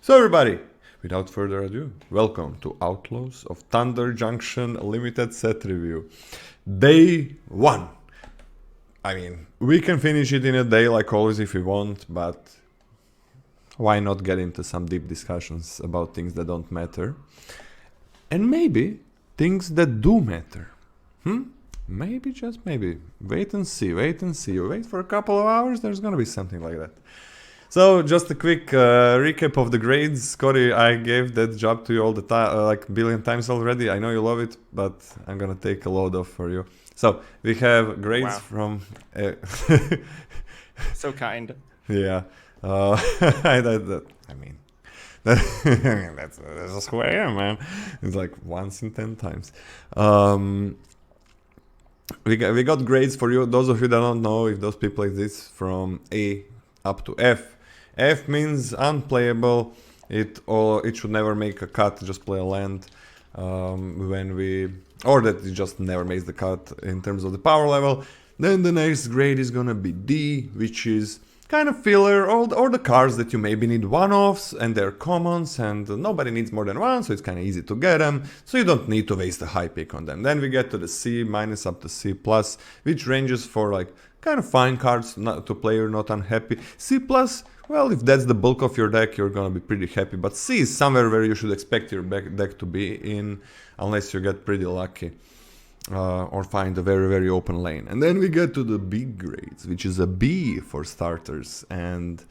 So everybody, without further ado, welcome to Outlaws of Thunder Junction Limited Set Review. Day 1. I mean, we can finish it in a day like always if we want, but why not get into some deep discussions about things that don't matter? And maybe things that do matter. Maybe, just maybe. Wait and see. Wait for a couple of hours, there's gonna be something like that. So, just a quick recap of the grades. Scotty, I gave that job to you all the time, like a billion times already. I know you love it, but I'm gonna take a load off for you. So, we have grades Wow. from... So kind. yeah. I mean, that's just who I am, man. It's like once in 10 times. We got grades for you. Those of you that don't know, if those people exist, from A up to F. F means unplayable. It should never make a cut. Just play a land or that it just never makes the cut in terms of the power level. Then the next grade is gonna be D, which is kind of filler, or the cards that you maybe need one-offs and they're commons and nobody needs more than one, so it's kind of easy to get them, so you don't need to waste a high pick on them. Then we get to the C minus up to C plus, which ranges for like kind of fine cards not to play, you're not unhappy. C plus, well, if that's the bulk of your deck, you're gonna be pretty happy, but C is somewhere where you should expect your deck to be in, unless you get pretty lucky. Or find a very, very open lane. And then we get to the big grades, which is a B for starters. And,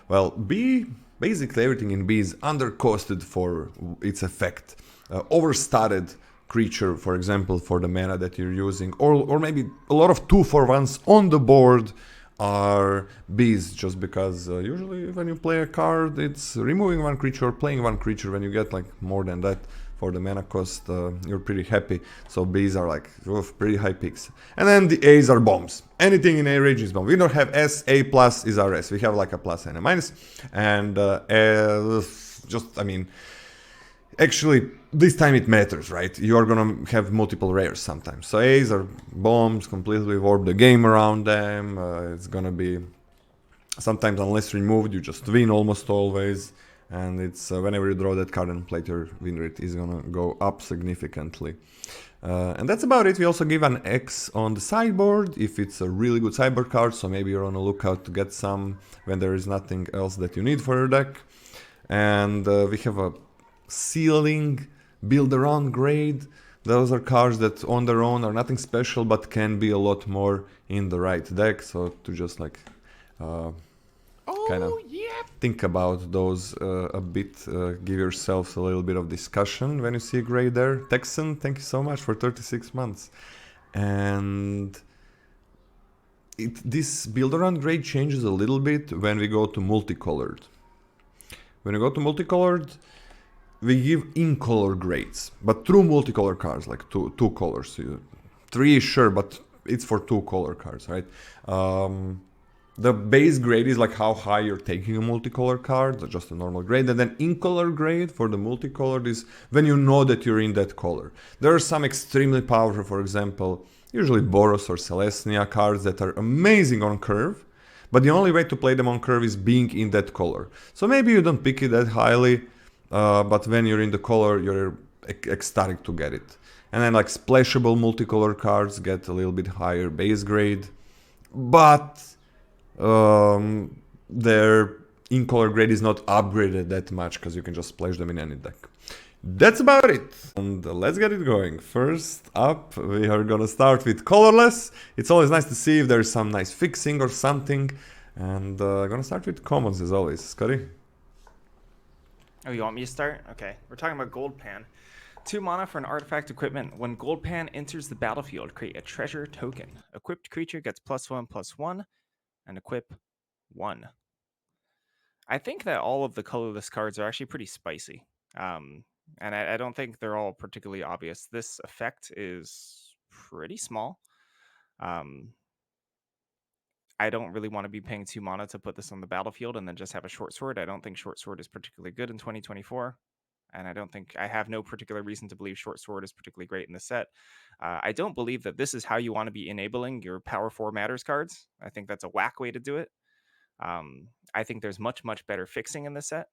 well, B, basically everything in B is undercosted for its effect. Overstated creature, for example, for the mana that you're using, or maybe a lot of 2-for-1s on the board are Bs, just because usually when you play a card, it's removing one creature or playing one creature. When you get like more than that for the mana cost, you're pretty happy. So Bs are like pretty high picks. And then the As are bombs. Anything in A range is bomb. We don't have S, A plus is our S. We have like a plus and a minus. And actually, this time it matters, right? You are gonna have multiple rares sometimes. So A's are bombs, completely warp the game around them. It's gonna be sometimes, unless removed, you just win almost always. And it's whenever you draw that card and play, your win rate is gonna go up significantly. And that's about it. We also give an X on the sideboard if it's a really good sideboard card, so maybe you're on a lookout to get some when there is nothing else that you need for your deck. And we have a ceiling build around grade. Those are cards that on their own are nothing special but can be a lot more in the right deck, so to just like kind of think about those a bit, give yourselves a little bit of discussion when you see a grade there. Texan, thank you so much for 36 months. And this build around grade changes a little bit when we go to multicolored. When you go to multicolored, we give in-color grades, but through multicolor cards, like two colors. Three is sure, but it's for 2-color cards, right? The base grade is like how high you're taking a multicolor card, just a normal grade, and then in-color grade for the multicolored is when you know that you're in that color. There are some extremely powerful, for example, usually Boros or Celestia cards that are amazing on curve, but the only way to play them on curve is being in that color. So maybe you don't pick it that highly, but when you're in the color, you're ecstatic to get it. And then like splashable multicolor cards get a little bit higher base grade, but their in-color grade is not upgraded that much because you can just splash them in any deck. That's about it, and let's get it going. First up, we are gonna start with Colorless. It's always nice to see if there's some nice fixing or something, and gonna start with commons as always. Scotty? Oh, you want me to start? Okay. We're talking about Gold Pan. 2 mana for an artifact equipment. When Gold Pan enters the battlefield, create a treasure token. Equipped creature gets +1/+1, and equip 1. I think that all of the colorless cards are actually pretty spicy. And I don't think they're all particularly obvious. This effect is pretty small. I don't really want to be paying 2 mana to put this on the battlefield and then just have a short sword. I don't think short sword is particularly good in 2024. And I have no particular reason to believe short sword is particularly great in the set. I don't believe that this is how you want to be enabling your Power 4 Matters cards. I think that's a whack way to do it. I think there's much, much better fixing in this set.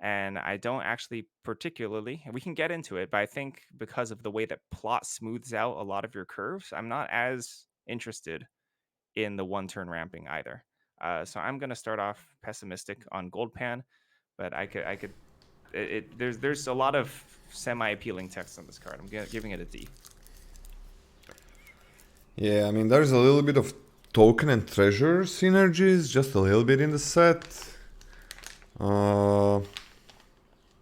And I don't actually particularly, we can get into it, but I think because of the way that plot smooths out a lot of your curves, I'm not as interested in the one turn ramping either. So I'm going to start off pessimistic on Gold Pan, but there's a lot of semi appealing text on this card. I'm giving it a D. Yeah, I mean, there's a little bit of token and treasure synergies, just a little bit in the set.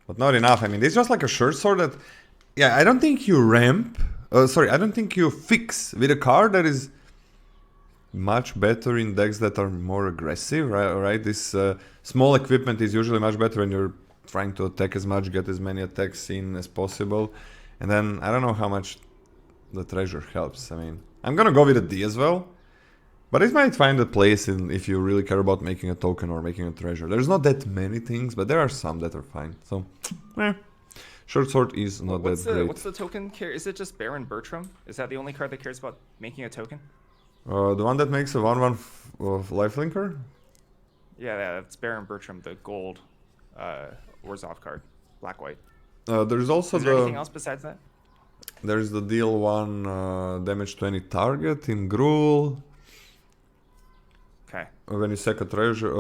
But not enough. I mean, it's just like a short sword that... Yeah, I don't think you ramp... sorry, I don't think you fix with a card that is much better in decks that are more aggressive, right? This small equipment is usually much better when you're trying to attack as much, get as many attacks in as possible. And then, I don't know how much the treasure helps. I mean, I'm gonna go with a D as well. But it might find a place if you really care about making a token or making a treasure. There's not that many things, but there are some that are fine. So, short sword is not that great. What's the token care? Is it just Baron Bertram? Is that the only card that cares about making a token? The one that makes a 1/1 lifelinker? Yeah, that's Baron Bertram, the gold Orzhov card, black-white. There's also Is there anything else besides that? There's the deal 1 damage to any target in Gruul. Okay. When you sack a treasure,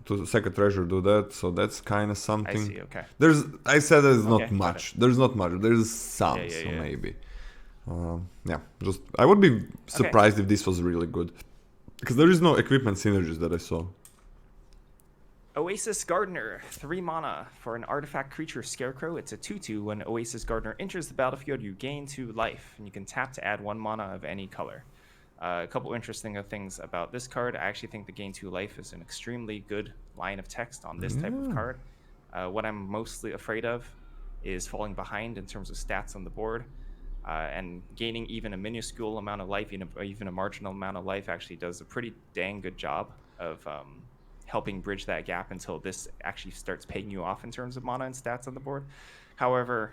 to sack a treasure, do that. So that's kind of something. I see. Okay. I said there's not Okay, much. There's not much. There's some. Yeah, so yeah. maybe. Just I would be surprised if this was really good, because there is no equipment synergies that I saw. Oasis Gardener, 3 mana for an artifact creature Scarecrow. It's a 2/2. When Oasis Gardener enters the battlefield, you gain 2 life, and you can tap to add 1 mana of any color. A couple interesting things about this card. I actually think the gain 2 life is an extremely good line of text on this type of card. What I'm mostly afraid of is falling behind in terms of stats on the board, and gaining even a minuscule amount of life, even a marginal amount of life, actually does a pretty dang good job of helping bridge that gap until this actually starts paying you off in terms of mana and stats on the board. However,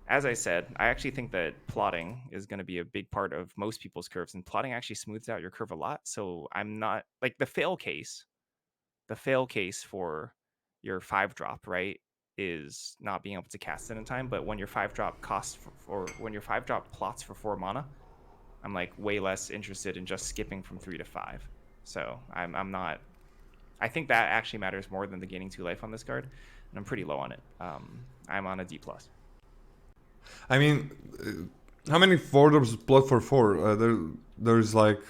as I said, I actually think that plotting is going to be a big part of most people's curves, and plotting actually smooths out your curve a lot. So I'm not like the fail case for your 5-drop, right, is not being able to cast it in time. But when your 5-drop costs when your 5-drop plots for 4 mana, I'm like way less interested in just skipping from 3 to 5. So I'm not. I think that actually matters more than the gaining 2 life on this card, and I'm pretty low on it. I'm on a D+. I mean, how many 4-drops plot for 4? There's like,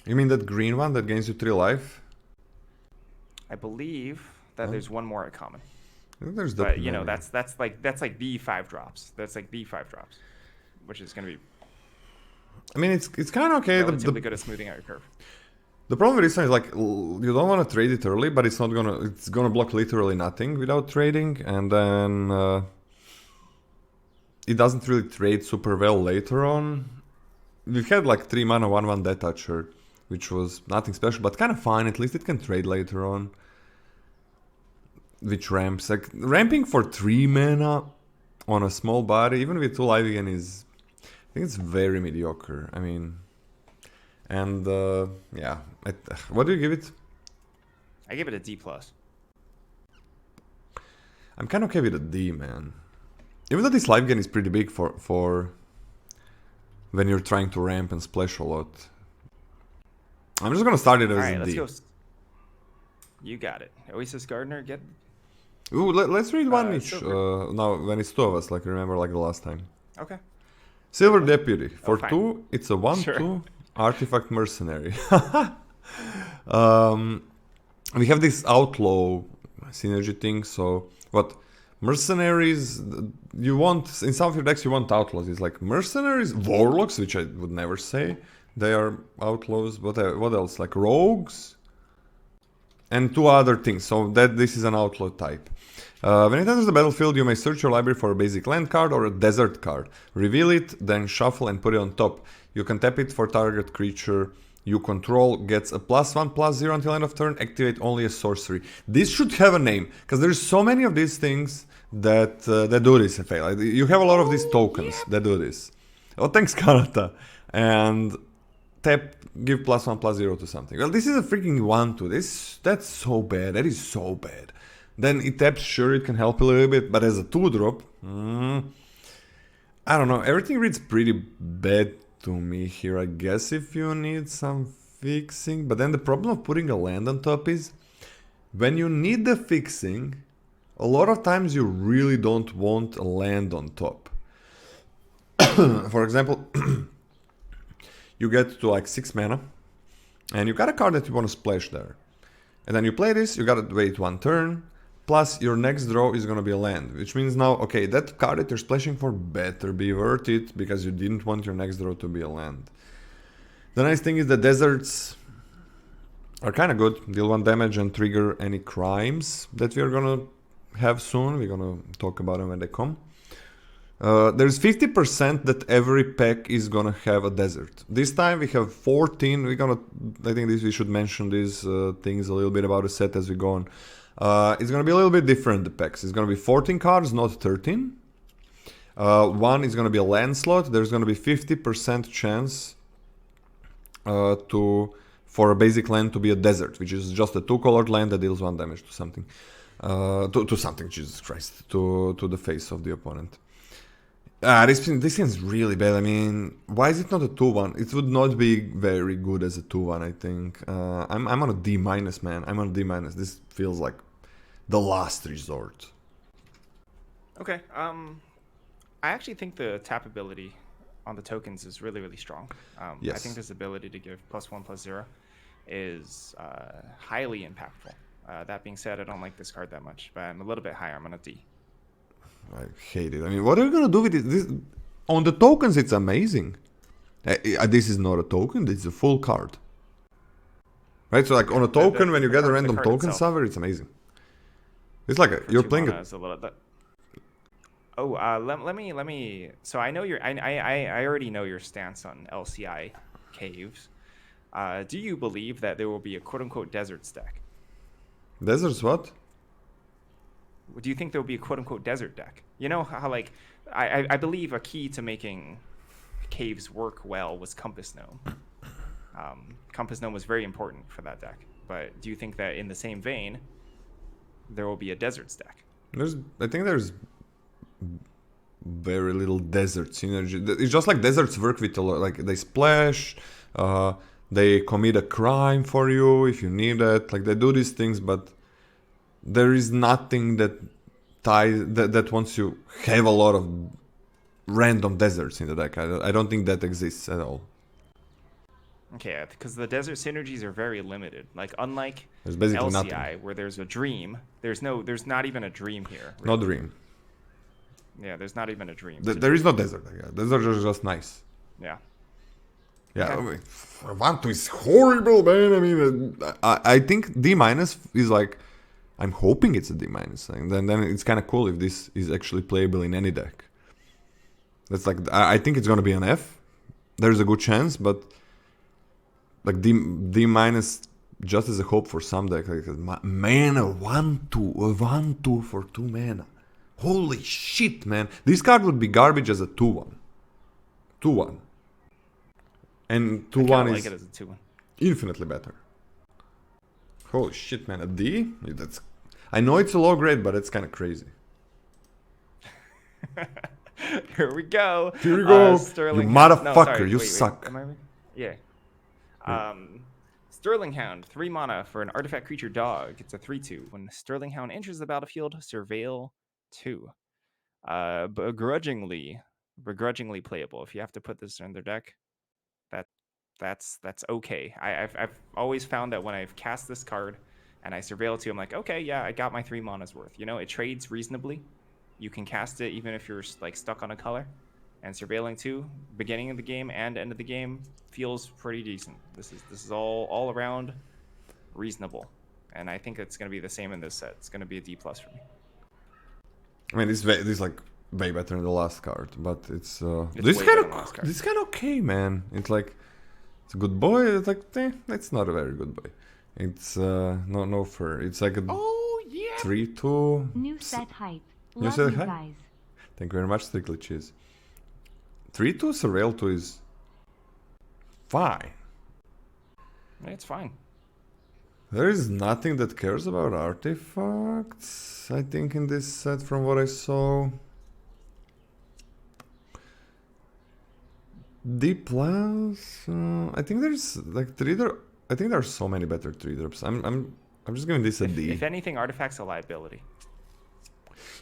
you mean that green one that gains you 3 life? I believe that there's one more at common. I think there's But you know, that's like the 5 drops. That's like the 5 drops, which is going to be. I mean, it's kind of okay. Relatively good at smoothing out your curve. The problem with this one is like you don't want to trade it early, but it's gonna block literally nothing without trading, and then it doesn't really trade super well later on. We've had like 3 mana 1/1 Detacher, which was nothing special, but kind of fine. At least it can trade later on. Which ramps, like ramping for 3 mana on a small body, even with 2 life again, is, I think it's very mediocre. I mean, and yeah, what do you give it? I give it a D+. I'm kind of okay with a D, man. Even though this life gain is pretty big for when you're trying to ramp and splash a lot. I'm just gonna start it as a D. Let's go. You got it. Oasis Gardener, get. Ooh, let's read one each. Now, when it's 2 of us, like remember, like the last time. Okay. Silver Deputy. For fine. 2, it's a 1/2 Sure. Artifact Mercenary. We have this Outlaw synergy thing, so what? Mercenaries, you want, in some of your decks you want Outlaws. It's like Mercenaries, Warlocks, which I would never say they are Outlaws, but what else? Like Rogues? And 2 other things, so that this is an Outlaw type. When it enters the battlefield, you may search your library for a basic land card or a desert card. Reveal it, then shuffle and put it on top. You can tap it for target creature you control, gets a +1/+0 until end of turn, activate only a sorcery. This should have a name, because there's so many of these things that do this. You have a lot of these tokens that do this. Oh, thanks, Karata. And tap, give +1/+0 to something. Well, this is a freaking 1/2. That's so bad. That is so bad. Then it taps, sure, it can help a little bit, but as a 2-drop, I don't know, everything reads pretty bad to me here, I guess, if you need some fixing. But then the problem of putting a land on top is, when you need the fixing, a lot of times you really don't want a land on top. For example, you get to like 6 mana, and you got a card that you want to splash there. And then you play this, you gotta wait 1 turn, plus your next draw is gonna be a land, which means now, okay, that card that you're splashing for better be worth it, because you didn't want your next draw to be a land. The nice thing is the deserts are kinda good, deal 1 damage and trigger any crimes that we are gonna have soon. We're gonna talk about them when they come. There's 50% that every pack is gonna have a desert. This time we have 14. I think we should mention these things a little bit about the set as we go on. It's gonna be a little bit different, the packs. It's gonna be 14 cards, not 13. One is gonna be a land slot. There's gonna be 50% chance for a basic land to be a desert, which is just a 2-colored land that deals 1 damage to something. To something, Jesus Christ, to the face of the opponent. This seems really bad. I mean, why is it not a 2-1? It would not be very good as a 2-1, I think. I'm on a D-, man. I'm on a D-. This feels like the last resort. Okay. I actually think the tap ability on the tokens is really, really strong. Yes. I think this ability to give +1/+0 is highly impactful. That being said, I don't like this card that much, but I'm a little bit higher. I'm on a D. I hate it. I mean, what are you gonna do with it? On the tokens, it's amazing. This is not a token, this is a full card. Right, so like on a token, when you get a random token saver, it's amazing. It's like you're playing it. Let me. So I know I already know your stance on LCI caves. Do you believe that there will be a quote-unquote desert stack? Deserts what? Do you think there will be a quote-unquote desert deck? You know how, like, I believe a key to making caves work well was Compass Gnome. Compass Gnome was very important for that deck. But do you think that in the same vein, there will be a desert stack? I think there's very little desert synergy. It's just like deserts work with a lot. Like they splash, they commit a crime for you if you need it. Like they do these things, but there is nothing that wants you have a lot of random deserts in the deck. I don't think that exists at all. Okay, because the desert synergies are very limited. Like unlike there's basically LCI, nothing. where there's a dream, there's not even a dream here. Really. No dream. Yeah, there's not even a dream. There is no desert. Deserts are just nice. Yeah. Yeah, okay. Vanto is horrible, man. I mean, I think D- is like. I'm hoping it's a D-, and then it's kind of cool if this is actually playable in any deck. That's like, I think it's gonna be an F. There's a good chance, but like D- just as a hope for some deck. Like, mana 1/2 for 2 mana. Holy shit, man! This card would be garbage as a 2/1. 2/1. And 2/1 is like it as a 2/1. Infinitely better. Holy shit, man! A D? That's. I know it's a low grade, but it's kind of crazy. Here we go. Here we go. Sterling. You motherfucker, no, sorry, you wait, suck. Am I right? Yeah. Sterling Hound, 3 mana for an artifact creature dog. It's a 3/2. When Sterling Hound enters the battlefield, surveil 2. Begrudgingly playable. If you have to put this in their deck, that's okay. I've always found that when I've cast this card and I surveil 2, I'm like, okay, yeah, I got my 3 mana's worth. You know, it trades reasonably. You can cast it even if you're like stuck on a color. And surveilling 2, beginning of the game and end of the game, feels pretty decent. This is all around reasonable. And I think it's going to be the same in this set. It's going to be a D+ for me. I mean, this is like way better than the last card, but it's this kind of okay, man. It's like it's a good boy. It's like it's not a very good boy. It's no fur. It's like a 3/2. New set hype. New Love set you hype. guys. Thank you very much, Strictly Cheese. 3/2 Surreal 2 is fine. It's fine. There is nothing that cares about artifacts, I think, in this set from what I saw. D plus, I think there's like 3-drop. I think there are so many better 3-drops. I'm just giving this a D. If anything, artifacts a liability.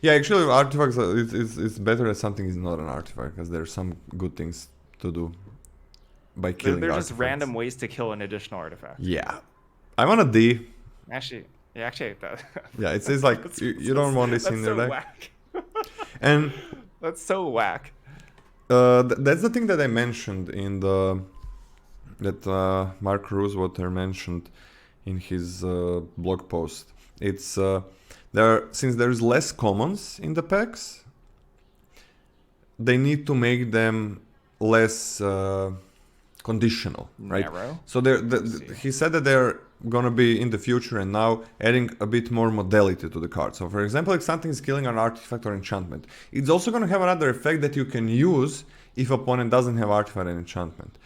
Yeah, actually, artifacts, it's better that something is not an artifact, because there's some good things to do by killing They're artifacts. just random ways to kill an additional artifact. Yeah. I'm on a D. Actually, that. Yeah, it's like, you don't want this in your deck. Whack. And That's so whack. that's the thing that I mentioned in that Mark Rosewater mentioned in his blog post. It's since there's less commons in the packs, they need to make them less conditional, right? Narrow. So he said that they're gonna be in the future and now adding a bit more modality to the card. So for example, if something is killing an artifact or enchantment, it's also gonna have another effect that you can use if opponent doesn't have artifact and enchantment.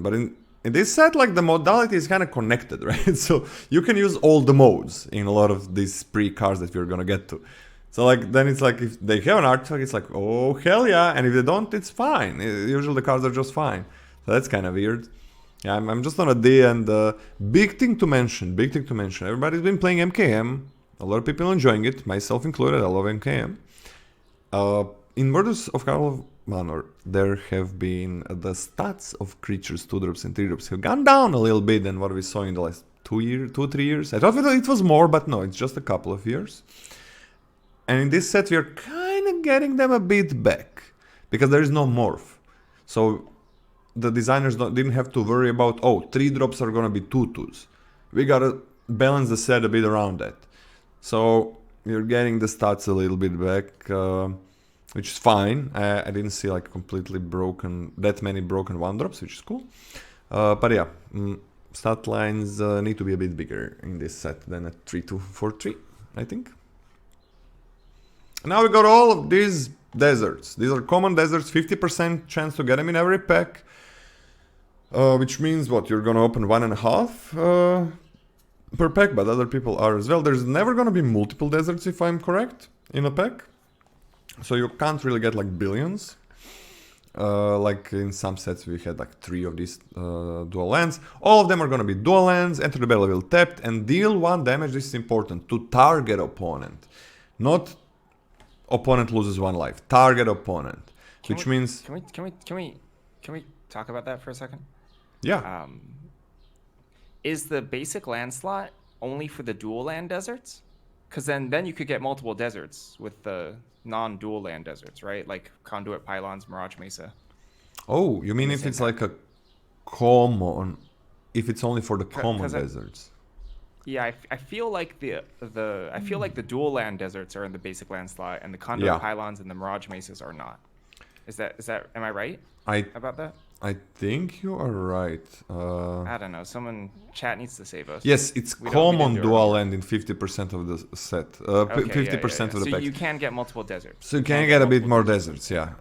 But in this set, like, the modality is kind of connected, right? So you can use all the modes in a lot of these pre-cards that we're gonna get to. So like, then it's like, if they have an artifact, it's like, oh hell yeah, and if they don't, it's fine. Usually the cards are just fine. So that's kind of weird. Yeah, I'm just on a D, and big thing to mention. Everybody's been playing MKM. A lot of people enjoying it, myself included. I love MKM. In Murders of Carl Manor, there have been the stats of creatures, 2-drops and 3-drops, have gone down a little bit than what we saw in the last 2-3 years. I thought it was more, but no, it's just a couple of years. And in this set, we are kind of getting them a bit back, because there is no morph. So the designers didn't have to worry about, oh, 3-drops are gonna be 2/2s. We gotta balance the set a bit around that. So you're getting the stats a little bit back, which is fine. I didn't see like that many broken 1-drops, which is cool. But yeah, stat lines need to be a bit bigger in this set than a 3-2-4-3, I think. Now we got all of these deserts. These are common deserts, 50% chance to get them in every pack. Which means what? You're gonna open 1.5 per pack, but other people are as well. There's never gonna be multiple deserts, if I'm correct, in a pack. So you can't really get like billions. Like in some sets we had like 3 of these dual lands. All of them are gonna be dual lands, enter the battlefield tapped, and deal 1 damage. This is important, to target opponent. Not opponent loses 1 life. Target opponent. Which means... Can we talk about that for a second? Yeah. Is the basic land slot only for the dual land deserts? Because then you could get multiple deserts with the non-dual land deserts, right? Like Conduit, Pylons, Mirage Mesa. Oh, you mean if it's like a common, if it's only for the common deserts? Yeah, I feel like the dual land deserts are in the basic land slot, and the Conduit, Pylons, and the Mirage Mesas are not. Is that am I right about that? I think you are right. I don't know. Someone chat needs to save us. Yes, it's common dual land in 50% of the set. 50% of the pack. So packs. you can get multiple deserts. So you can get a bit more deserts, yeah.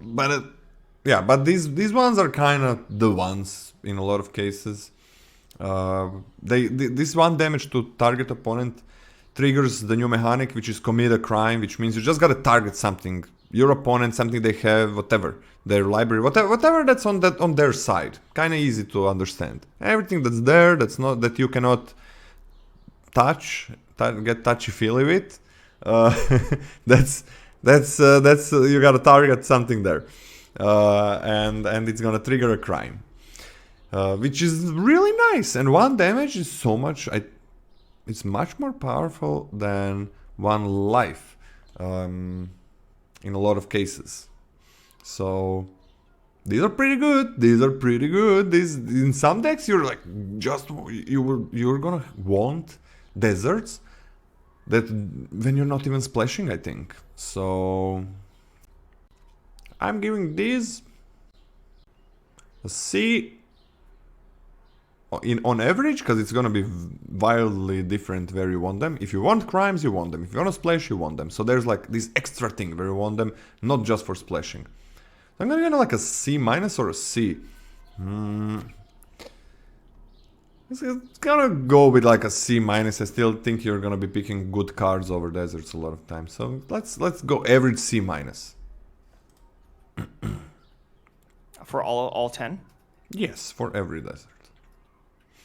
But these ones are kind of the ones in a lot of cases. This 1 damage to target opponent triggers the new mechanic, which is commit a crime, which means you just gotta target something. Your opponent, something they have, whatever, their library, whatever that's on their side. Kind of easy to understand. Everything that's there, that you cannot touch, get touchy-feely with. That's you gotta target something there, and it's gonna trigger a crime, which is really nice. And 1 damage is so much. It's much more powerful than 1 life. In a lot of cases. So these are pretty good. These in some decks you're like you're gonna want deserts that when you're not even splashing, I think. So I'm giving these a C on average, because it's gonna be wildly different where you want them. If you want crimes, you want them. If you want to splash, you want them. So there's like this extra thing where you want them, not just for splashing. I'm gonna get like a C- or a C. It's gonna go with like a C minus. I still think you're gonna be picking good cards over deserts a lot of times. So let's go average C minus. For all 10? Yes, for every desert.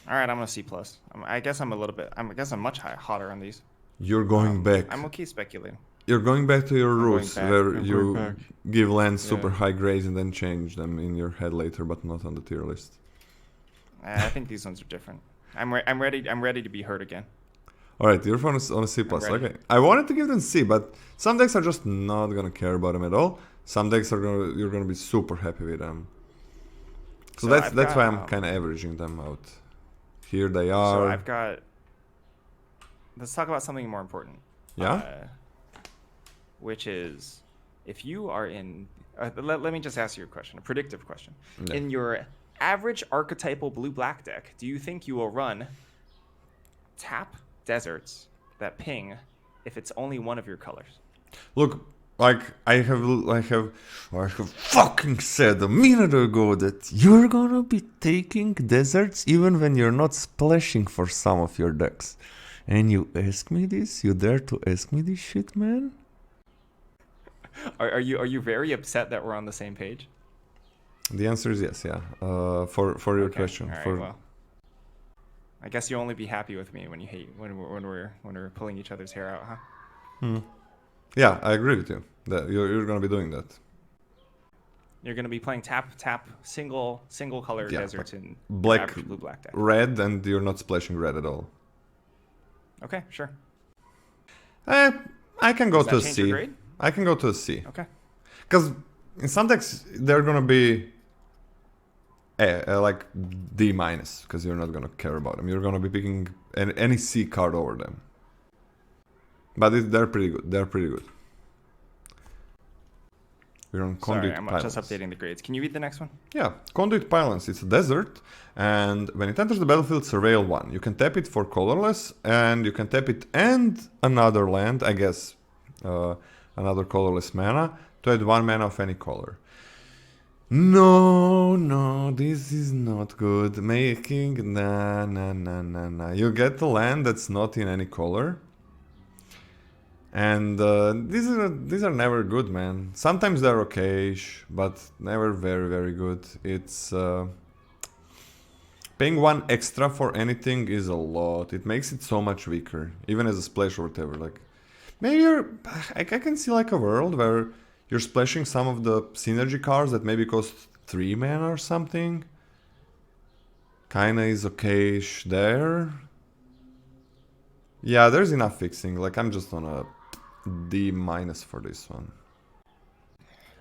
All right, I'm a C plus. I guess I'm a little bit. I guess I'm much hotter on these. You're going back. I'm okay speculating. You're going back to your I'm going roots back. where I'm you going back. give lands super Yeah. high grades and then change them in your head later, but not on the tier list. I think these ones are different. I'm ready. I'm ready to be hurt again. All right, you're on a C plus. ready. Okay, I wanted to give them C, but some decks are just not gonna care about them at all. Some decks you're gonna be super happy with them. So that's why I'm kind of averaging them out. Here they are. So I've got. Let's talk about something more important. Yeah. Which is, if you are in. Let me just ask you a question, a predictive question. Yeah. In your average archetypal blue-black deck, do you think you will run tap deserts that ping if it's only one of your colors? Look, like I have fucking said a minute ago that you're gonna be taking deserts even when you're not splashing for some of your decks. And you ask me this? You dare to ask me this shit, man? Are you very upset that we're on the same page? The answer is yes, yeah. For your Okay, question. all right, For well, I guess you'll only be happy with me when you hate when we're pulling each other's hair out, huh? yeah, I agree with you. That you're gonna be doing that. You're gonna be playing tap single color Yeah, deserts in black, blue black deck. red, and you're not splashing red at all. Okay, sure. I can go Does to a that change your C. grade? I can go to a C. Okay. Because in some decks they're gonna be like D minus because you're not gonna care about them. You're gonna be picking any C card over them. But they're pretty good. They're pretty good. We're on Sorry, Conduit I'm Pylons. just updating the grades. Can you read the next one? Yeah, Conduit Pylons. It's a desert, and when it enters the battlefield, surveil 1. You can tap it for colorless, and you can tap it and another land, I guess, another colorless mana, to add 1 mana of any color. No, this is not good. Making, nah. You get a land that's not in any color. And these are never good, man. Sometimes they're okay-ish, but never very, very good. It's paying 1 extra for anything is a lot. It makes it so much weaker, even as a splash or whatever. Like maybe I can see like a world where you're splashing some of the synergy cards that maybe cost 3 mana or something. Kinda is okay-ish there. Yeah, there's enough fixing. Like I'm just on a D minus for this one.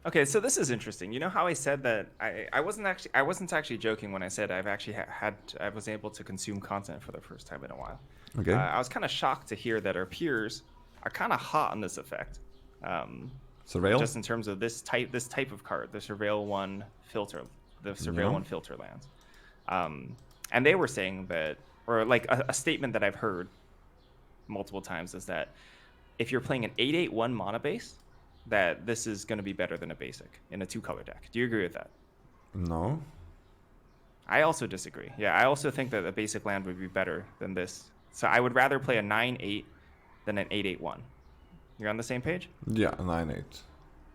Okay, so this is interesting. You know how I said that I wasn't actually joking when I said I've actually I was able to consume content for the first time in a while. Okay. I was kind of shocked to hear that our peers are kind of hot on this effect. Surveil? Just in terms of this type of card, the Surveil 1 filter, the Surveil 1 filter lands. And they were saying that, or like a statement that I've heard multiple times is that if you're playing an 8/8/1 mana base, that this is going to be better than a basic in a 2-color deck. Do you agree with that? No. I also disagree. Yeah, I also think that a basic land would be better than this. So I would rather play a 9/8 than an 8/8/1. You're on the same page? Yeah, 9/8.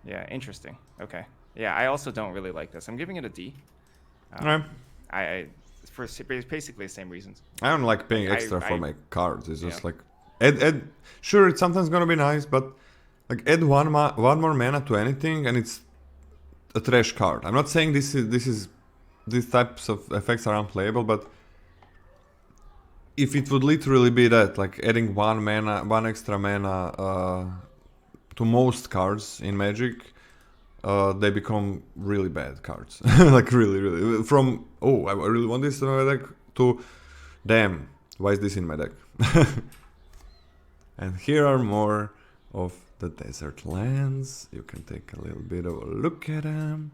Yeah, interesting. Okay. Yeah, I also don't really like this. I'm giving it a D. Right. I for basically the same reasons. I don't like paying extra for I- my cards. It's just yeah. like add. Sure, it's sometimes gonna be nice, but like add one more mana to anything, and it's a trash card. I'm not saying these types of effects are unplayable, but if it would literally be that, like adding 1 extra mana to most cards in Magic, they become really bad cards. Like really. From, oh, I really want this in my deck, to, damn, why is this in my deck? And here are more of the desert lands. You can take a little bit of a look at them.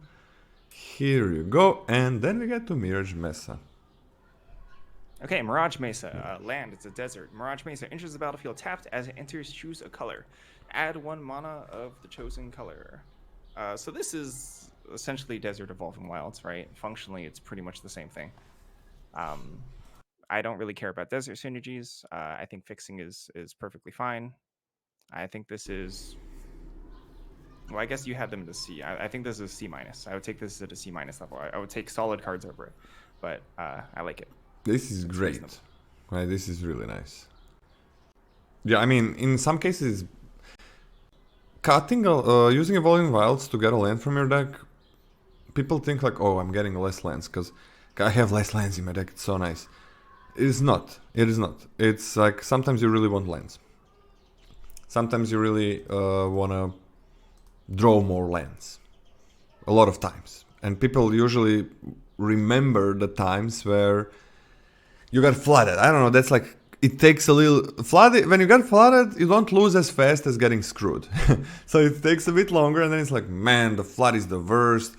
Here you go. And then we get to Mirage Mesa. Okay, Mirage Mesa. Land, it's a desert. Mirage Mesa enters the battlefield tapped. As it enters, choose a color. Add 1 mana of the chosen color. So this is essentially Desert Evolving Wilds, right? Functionally, it's pretty much the same thing. I don't really care about desert synergies. I think fixing is perfectly fine. I think this is. Well, I guess you had them at a C. I think this is a C minus. I would take this at a C minus level. I would take solid cards over it, but I like it. This is It's great. reasonable. Right, this is really nice. Yeah, I mean, in some cases, using Evolving Wilds to get a land from your deck, people think like, oh, I'm getting less lands because I have less lands in my deck. It's so nice. It is not. It is not. It's like sometimes you really want lands. Sometimes you really wanna draw more lands. A lot of times, and people usually remember the times where you got flooded. I don't know. That's like it takes a little flooded. When you get flooded, you don't lose as fast as getting screwed. So it takes a bit longer, and then it's like, man, the flood is the worst.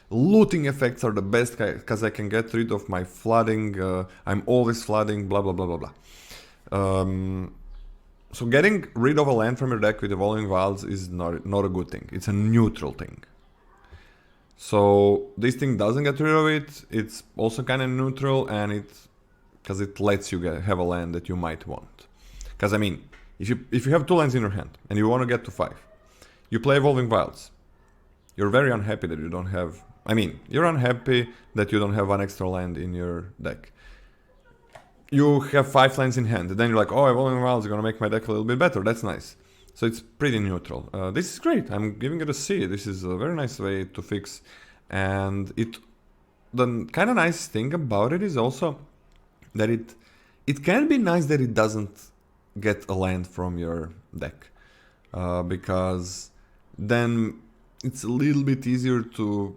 Looting effects are the best because I can get rid of my flooding. I'm always flooding. Blah blah blah blah blah. So getting rid of a land from your deck with Evolving Wilds is not a good thing. It's a neutral thing. So this thing doesn't get rid of it. It's also kind of neutral, and because it lets you have a land that you might want. Because I mean, if you have 2 lands in your hand and you want to get to 5, you play Evolving Wilds. You're very unhappy that you don't have. I mean, you're unhappy that you don't have 1 extra land in your deck. You have 5 lands in hand, and then you're like, oh, Evolving Wilds is gonna make my deck a little bit better. That's nice. So it's pretty neutral. This is great. I'm giving it a C. This is a very nice way to fix. And the kind of nice thing about it is also that it can be nice that it doesn't get a land from your deck. Because then it's a little bit easier to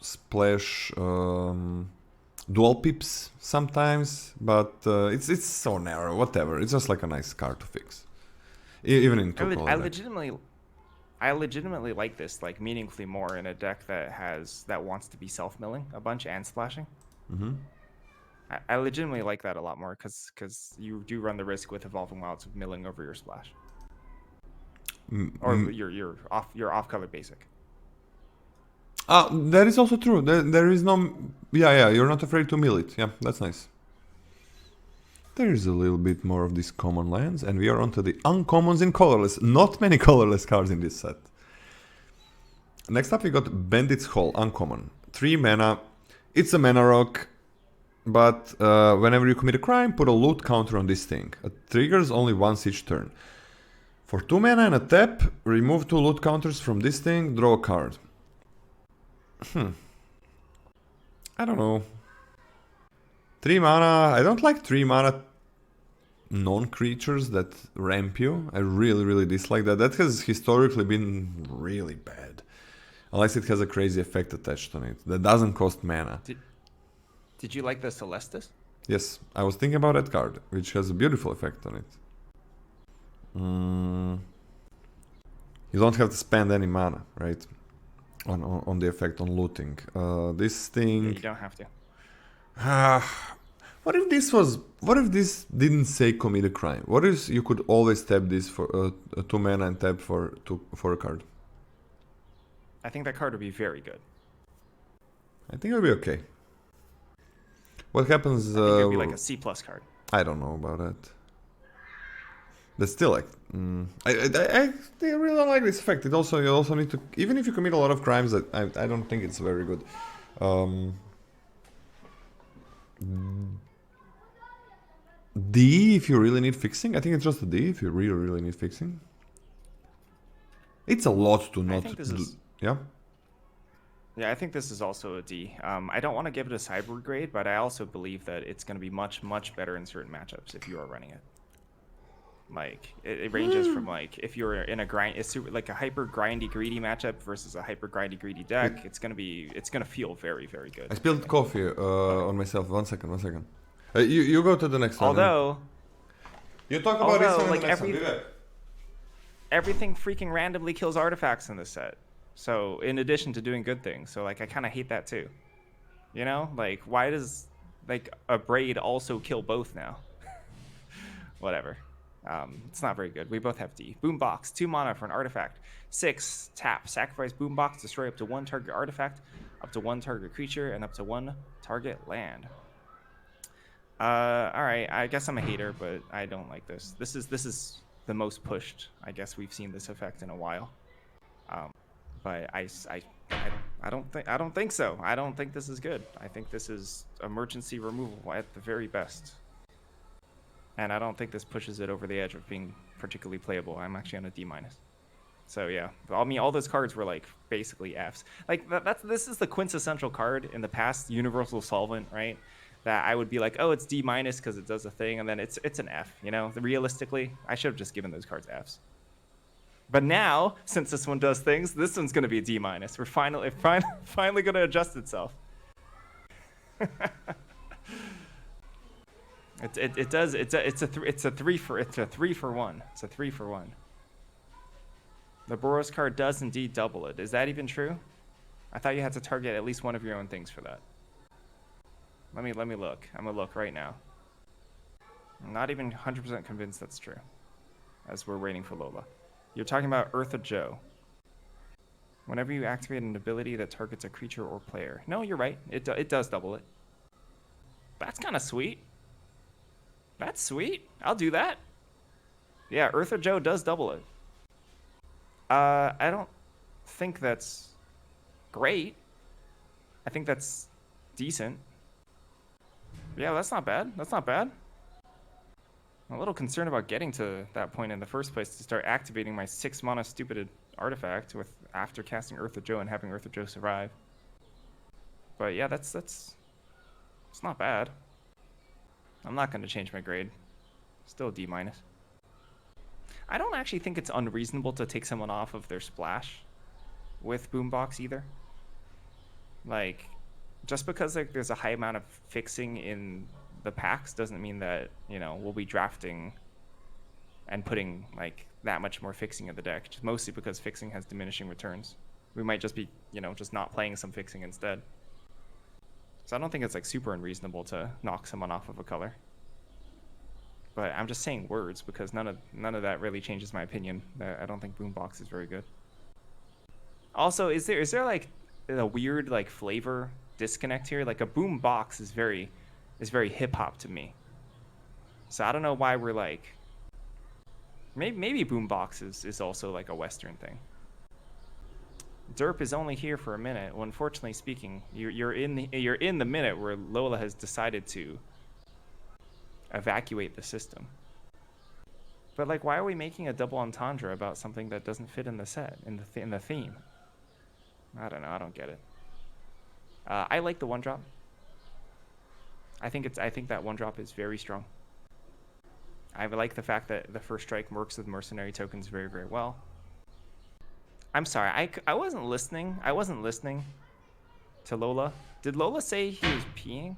splash dual pips sometimes. But it's so narrow, whatever. It's just like a nice card to fix. Even in I legitimately like this like meaningfully more in a deck that wants to be self-milling a bunch and splashing. Mm-hmm. I legitimately like that a lot more because you do run the risk with Evolving Wilds of milling over your splash. Or your off color basic. That is also true. There is no. Yeah, you're not afraid to mill it. Yeah, that's nice. There is a little bit more of these common lands, and we are onto the uncommons in Colorless. Not many Colorless cards in this set. Next up we got Bandit's Hall, uncommon. 3 mana. It's a mana rock, but whenever you commit a crime, put a loot counter on this thing. It triggers only once each turn. For 2 mana and a tap, remove 2 loot counters from this thing, draw a card. I don't know. 3 mana, I don't like 3 mana non-creatures that ramp you. I really dislike that. That has historically been really bad. Unless it has a crazy effect attached on it. That doesn't cost mana. Did you like the Celestis? Yes, I was thinking about that card, which has a beautiful effect on it. You don't have to spend any mana, right? On the effect on looting. This thing... Yeah, you don't have to. What if this didn't say commit a crime? What if you could always tap this for 2 mana and tap for a card? I think that card would be very good. I think it'll be okay. What happens? I think it'd be like a C+ card. I don't know about that. That's still like I really don't like this effect. You also need to, even if you commit a lot of crimes, I don't think it's very good. D if you really need fixing. I think it's just a D if you really need fixing. It's a lot to not do. Yeah. Yeah, I think this is also a D. I don't want to give it a cyber grade, but I also believe that it's going to be much better in certain matchups if you are running it. Like it ranges from like if you're in a grind, it's super, like a hyper grindy greedy matchup versus a hyper grindy greedy deck. It's gonna feel very good. I spilled coffee on myself. One second. You go to the next one. Although you talk about this one like the next one. Everything freaking randomly kills artifacts in this set. So in addition to doing good things, so like I kind of hate that too. You know, like why does like a braid also kill both now? Whatever. It's not very good. We both have D. Boombox, 2 mana for an artifact. 6, tap. Sacrifice Boombox, destroy up to 1 target artifact, up to 1 target creature, and up to 1 target land. All right. I guess I'm a hater, but I don't like this. This is the most pushed. I guess we've seen this effect in a while. But I don't think so. I don't think this is good. I think this is emergency removal at the very best. And I don't think this pushes it over the edge of being particularly playable. I'm actually on a D-. So yeah, I mean, all those cards were like basically Fs. Like this is the quintessential card in the past, Universal Solvent, right? That I would be like, oh, it's D- because it does a thing, and then it's an F. You know, realistically, I should have just given those cards Fs. But now, since this one does things, this one's gonna be a D-. We're finally gonna adjust itself. It does. It's a 3 for 1. It's a 3 for 1. The Boros card does indeed double it. Is that even true? I thought you had to target at least one of your own things for that. Let me look. I'm gonna look right now. I'm not even 100% convinced that's true. As we're waiting for Lola. You're talking about Eartha Joe. Whenever you activate an ability that targets a creature or player. No, you're right. It does double it. That's kind of sweet. That's sweet. I'll do that. Yeah, Eartha Joe does double it. I don't think that's great. I think that's decent. Yeah, that's not bad. That's not bad. I'm a little concerned about getting to that point in the first place to start activating my 6 mana stupid artifact with after casting Eartha Joe and having Eartha Joe survive. But yeah, it's not bad. I'm not going to change my grade. Still D-. I don't actually think it's unreasonable to take someone off of their splash with Boombox either. Like, just because like there's a high amount of fixing in the packs doesn't mean that, you know, we'll be drafting and putting like that much more fixing in the deck, just mostly because fixing has diminishing returns. We might just be, you know, just not playing some fixing instead. So I don't think it's like super unreasonable to knock someone off of a color. But I'm just saying words because none of that really changes my opinion. I don't think Boombox is very good. Also, is there like a weird like flavor disconnect here? Like a Boombox is very hip hop to me. So I don't know why we're like maybe Boombox is also like a Western thing. Derp is only here for a minute. Well, unfortunately speaking, you're in the minute where Lola has decided to evacuate the system. But like, why are we making a double entendre about something that doesn't fit in the set, in the theme? I don't know. I don't get it. I like the 1-drop. I think that 1-drop is very strong. I like the fact that the first strike works with mercenary tokens very, very well. I'm sorry. I wasn't listening. I wasn't listening to Lola. Did Lola say he was peeing?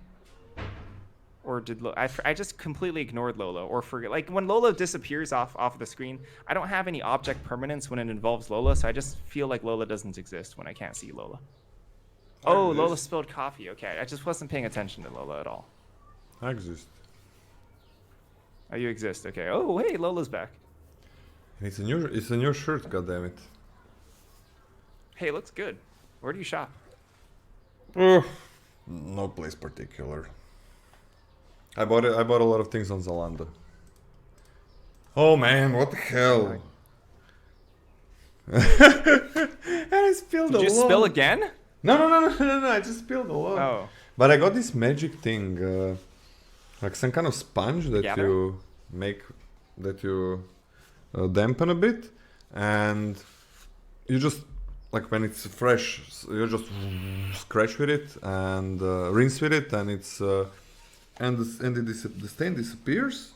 Or did I just completely ignored Lola or forget? Like when Lola disappears off the screen, I don't have any object permanence when it involves Lola, so I just feel like Lola doesn't exist when I can't see Lola. Oh, Lola spilled coffee. Okay, I just wasn't paying attention to Lola at all. I exist. Oh, you exist. Okay. Oh, hey, Lola's back. It's a new shirt. Goddammit. Hey, it looks good. Where do you shop? No place particular. I bought a lot of things on Zalando. Oh man, what the hell? I spilled a lot. Did you spill again? No, I just spilled a lot. Oh. But I got this magic thing, like some kind of sponge that Gather? you make, that you dampen a bit, and you just, like when it's fresh, you just scratch with it and rinse with it, and it's the stain disappears.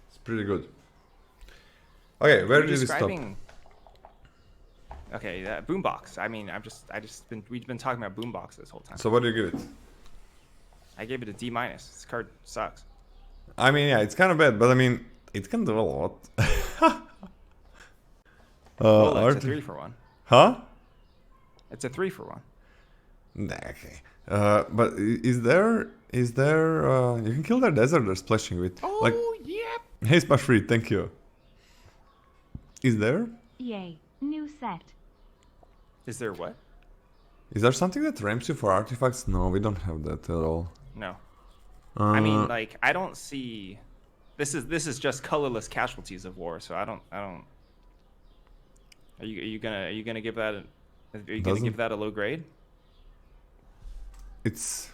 It's pretty good. Okay, where did we stop? Okay, Boombox. I mean, we've been talking about Boombox this whole time. So what do you give it? I gave it a D-. This card sucks. I mean, yeah, it's kind of bad, but I mean, it can do a lot. Well, it's a 3 for 1. Huh? It's a 3 for 1. Nah, okay. But is there you can kill their desert they're splashing with. Oh, like, yep. Hey, Smash Free, thank you. Is there? Yay, new set. Is there what? Is there something that ramps you for artifacts? No, we don't have that at all. No. I mean, Uh, like, I don't see. This is just colorless casualties of war. So I don't. Are you gonna give that? Are you gonna doesn't give that a low grade? it's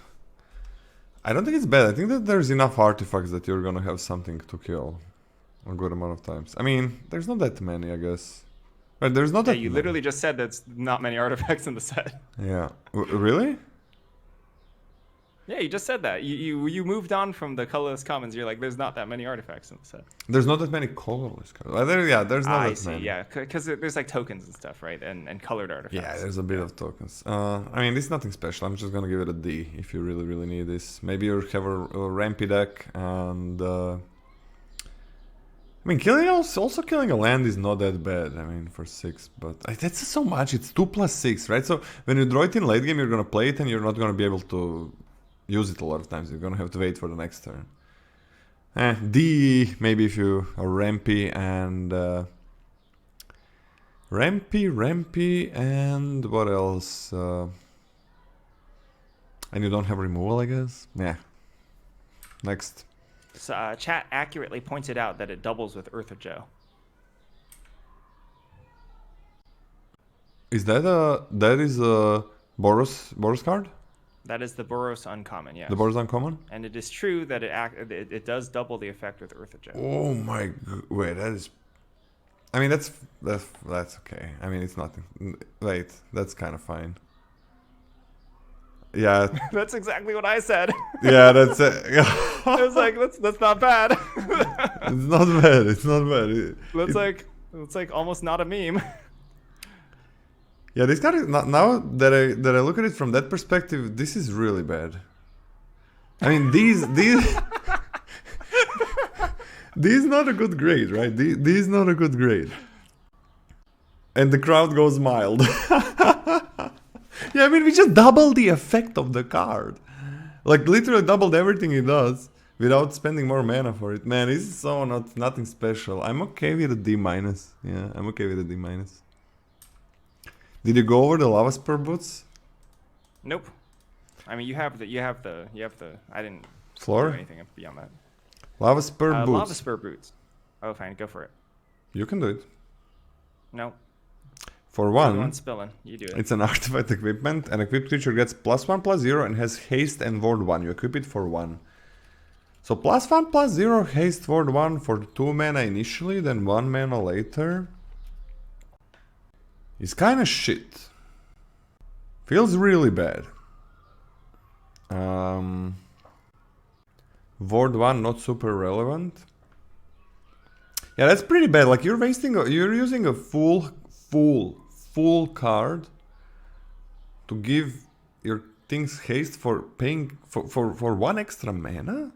I don't think it's bad. I think that there's enough artifacts that you're gonna have something to kill a good amount of times. I mean, there's not that many, I guess. Right, there's not Yeah, that you many. literally just said that's not many artifacts in the set. Yeah. Really? Yeah, you just said that. You moved on from the colorless commons. You're like, there's not that many artifacts in the set. There's not that many colorless cards. Yeah, there's not I that see. many. Yeah, because there's like tokens and stuff, right? And colored artifacts. Yeah, there's a bit of tokens. I mean, this is nothing special. I'm just gonna give it a D if you really, really need this. Maybe you have a rampy deck, and I mean, also killing a land is not that bad. I mean, for 6, but that's so much. It's 2+6, right? So when you draw it in late game, you're gonna play it, and you're not gonna be able to use it a lot of times. You're gonna have to wait for the next turn. D maybe if you are rampy and. Rampy, and what else? And you don't have removal, I guess? Yeah. Next. So, chat accurately pointed out that it doubles with Earth of Joe. Is that a Boros card? That is the Boros uncommon, yes. The Boros uncommon? And it is true that it does double the effect with Earth of Joe. Oh my wait, that is I mean that's okay. I mean it's nothing. Wait, that's kind of fine. Yeah. That's exactly what I said. Yeah, that's it. I was like, that's not bad. It's not bad. It's not bad. It's like almost not a meme. Yeah, this card is not, now that I look at it from that perspective, this is really bad. I mean, these these not a good grade, right? These not a good grade. And the crowd goes mild. Yeah, I mean, we just double the effect of the card. Like literally doubled everything it does without spending more mana for it. Man, this is so nothing special. I'm okay with a D-. Yeah, I'm okay with a D-. Did you go over the lava spur boots? Nope. I mean, you have the. I didn't Floor? do anything beyond that. Lava spur boots. Lava spur boots. Oh, fine, go for it. You can do it. No. For One one, spilling. You do it. it's an artifact equipment. An equipped creature gets +1/+0 and has haste and ward 1. You equip it for 1. So +1/+0 haste ward 1 for 2 mana initially, then 1 mana later. It's kind of shit. Feels really bad. Ward 1 not super relevant. Yeah, that's pretty bad. Like you're using a full card to give your things haste for paying for 1 extra mana.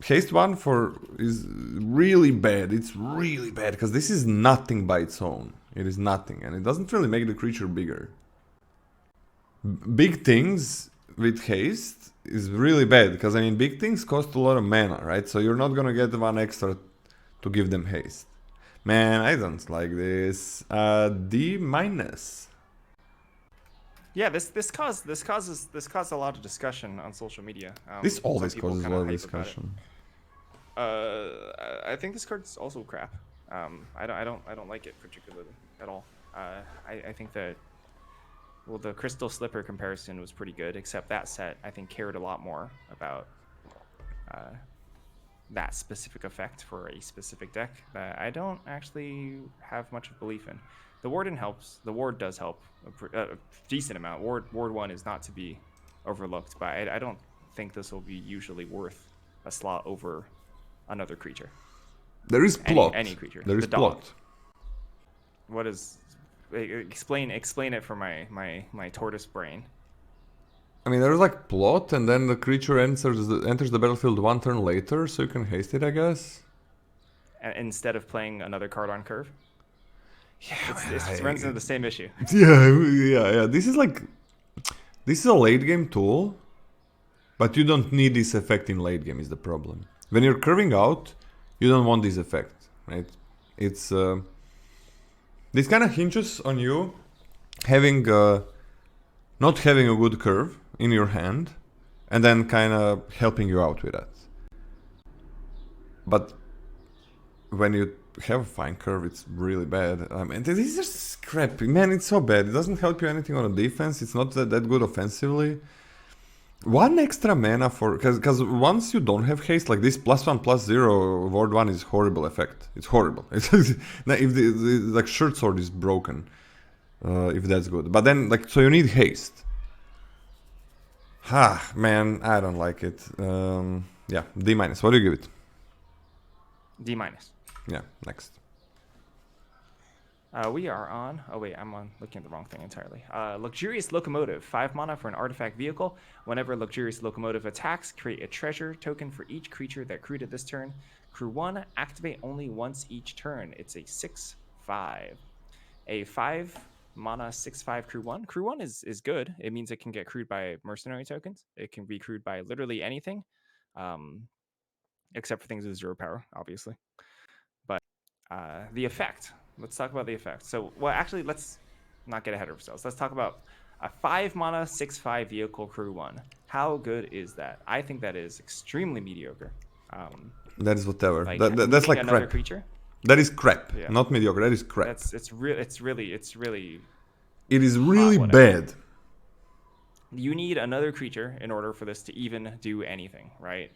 Haste 1 is really bad. It's really bad because this is nothing by its own. It is nothing, and it doesn't really make the creature bigger. Big things with haste is really bad because I mean big things cost a lot of mana, right? So you're not gonna get 1 extra to give them haste. Man, I don't like this. D-. Yeah, this caused a lot of discussion on social media. This some always people causes a kinda lot of hype about it. discussion. I think this card's also crap. I don't like it particularly at all. I think that the Crystal Slipper comparison was pretty good, except that set I think cared a lot more about that specific effect for a specific deck that I don't actually have much of belief in. The Warden helps. The Ward does help a decent amount. Ward 1 is not to be overlooked, but I don't think this will be usually worth a slot over another creature. There is plot. Any creature. There is The dog. plot. What is? Explain it for my tortoise brain. I mean, there's like plot, and then the creature enters the battlefield 1 turn later, so you can haste it, I guess. Instead of playing another card on curve. Yeah, It runs into the same issue. Yeah. This is a late game tool, but you don't need this effect in late game. Is the problem? When you're curving out, you don't want this effect, right? It's this kind of hinges on you having not having a good curve in your hand, and then kind of helping you out with that. But when you have a fine curve, it's really bad. I mean, this is just crap. Man, it's so bad. It doesn't help you anything on the defense. It's not that good offensively. One extra mana for... Because once you don't have haste, like this +1/+0 ward 1 is horrible effect. It's horrible. If the like shirt sword is broken, if that's good. But then, like, so you need haste. Man, I don't like it. Yeah, D-. What do you give it? D-. Yeah, next. We are on... Oh, wait, I'm looking at the wrong thing entirely. Luxurious Locomotive. 5 mana for an artifact vehicle. Whenever Luxurious Locomotive attacks, create a treasure token for each creature that crewed at this turn. Crew 1, activate only once each turn. It's a 6/5. A 5 mana 6/5 Crew 1. Crew 1 is good. It means it can get crewed by mercenary tokens. It can be crewed by literally anything. Except for things with 0 power, obviously. But the effect... Let's talk about the effect. So, well, actually, let's not get ahead of ourselves. Let's talk about a 5 mana 6/5 vehicle Crew 1. How good is that? I think that is extremely mediocre. That is whatever. Like, That's like another crap. creature. That is crap. Yeah. Not mediocre. That is crap. It's really. It is really whatever. bad. You need another creature in order for this to even do anything, right?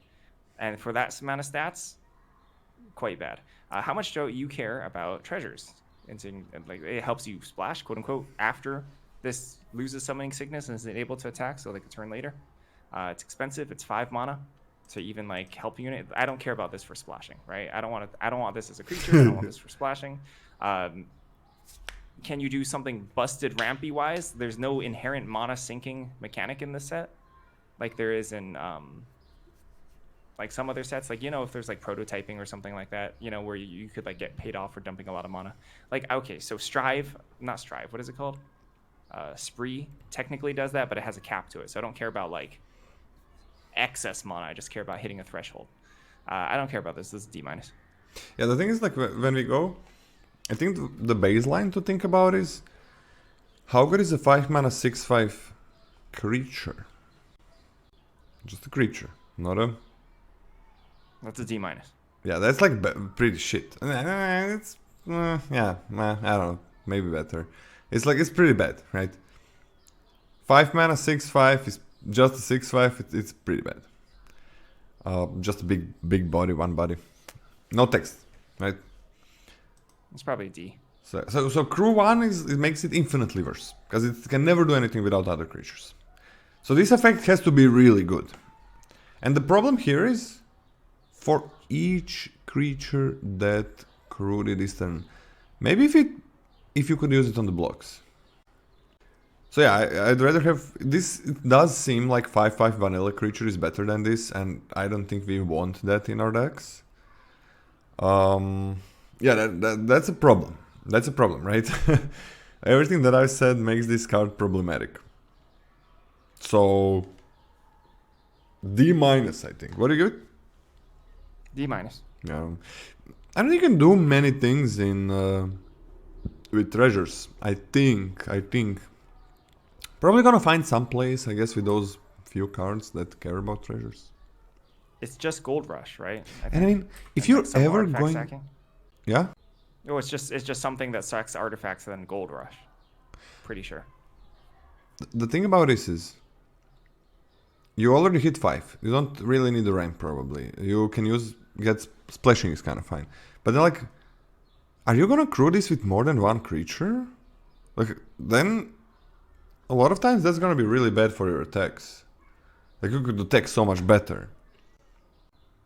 And for that amount of stats, quite bad. How much do you care about treasures? And like, it helps you splash, quote unquote, after this loses summoning sickness and is able to attack, so like a turn later. It's expensive. It's 5 mana to even like help a unit. I don't care about this for splashing, right? I don't want this as a creature. I don't want this for splashing. Can you do something busted rampy wise? There's no inherent mana sinking mechanic in this set, like there is in like some other sets, like, you know, if there's like prototyping or something like that, you know, where you could like get paid off for dumping a lot of mana. Like, okay, so not Strive, what is it called? Spree technically does that, but it has a cap to it. So I don't care about like excess mana. I just care about hitting a threshold. I don't care about this. This is D-. Yeah, the thing is, like, when we go, I think the baseline to think about is how good is a 5 mana 6/5 creature? Just a creature, not a... That's a D-. Yeah, that's like pretty shit. It's yeah, I don't know, maybe better. It's like, it's pretty bad, right? 5 mana 6/5 is just a 6/5. It's pretty bad. Just a big body, one body, no text, right? It's probably a D. So Crew 1 it makes it infinitely worse because it can never do anything without other creatures. So this effect has to be really good. And the problem here is, for each creature that crewed this turn, maybe if you could use it on the blocks. So yeah, I'd rather have this. It does seem like 5/5 vanilla creature is better than this, and I don't think we want that in our decks. Yeah, that's a problem. That's a problem, right? Everything that I said makes this card problematic. So D-, I think. What do you give it? D-. Yeah, I don't think you can do many things in with treasures. I think probably gonna find some place, I guess, with those few cards that care about treasures. It's just Gold Rush, right? And I mean, if you're some ever artifact going, sacking. yeah, Oh, it's just something that sacks artifacts and then Gold Rush. Pretty sure. the thing about this is, you already hit 5. You don't really need the ramp, probably. You can get splashing is kind of fine. But then, like, are you gonna crew this with more than one creature? Like, then a lot of times that's gonna be really bad for your attacks. Like, you could attack so much better.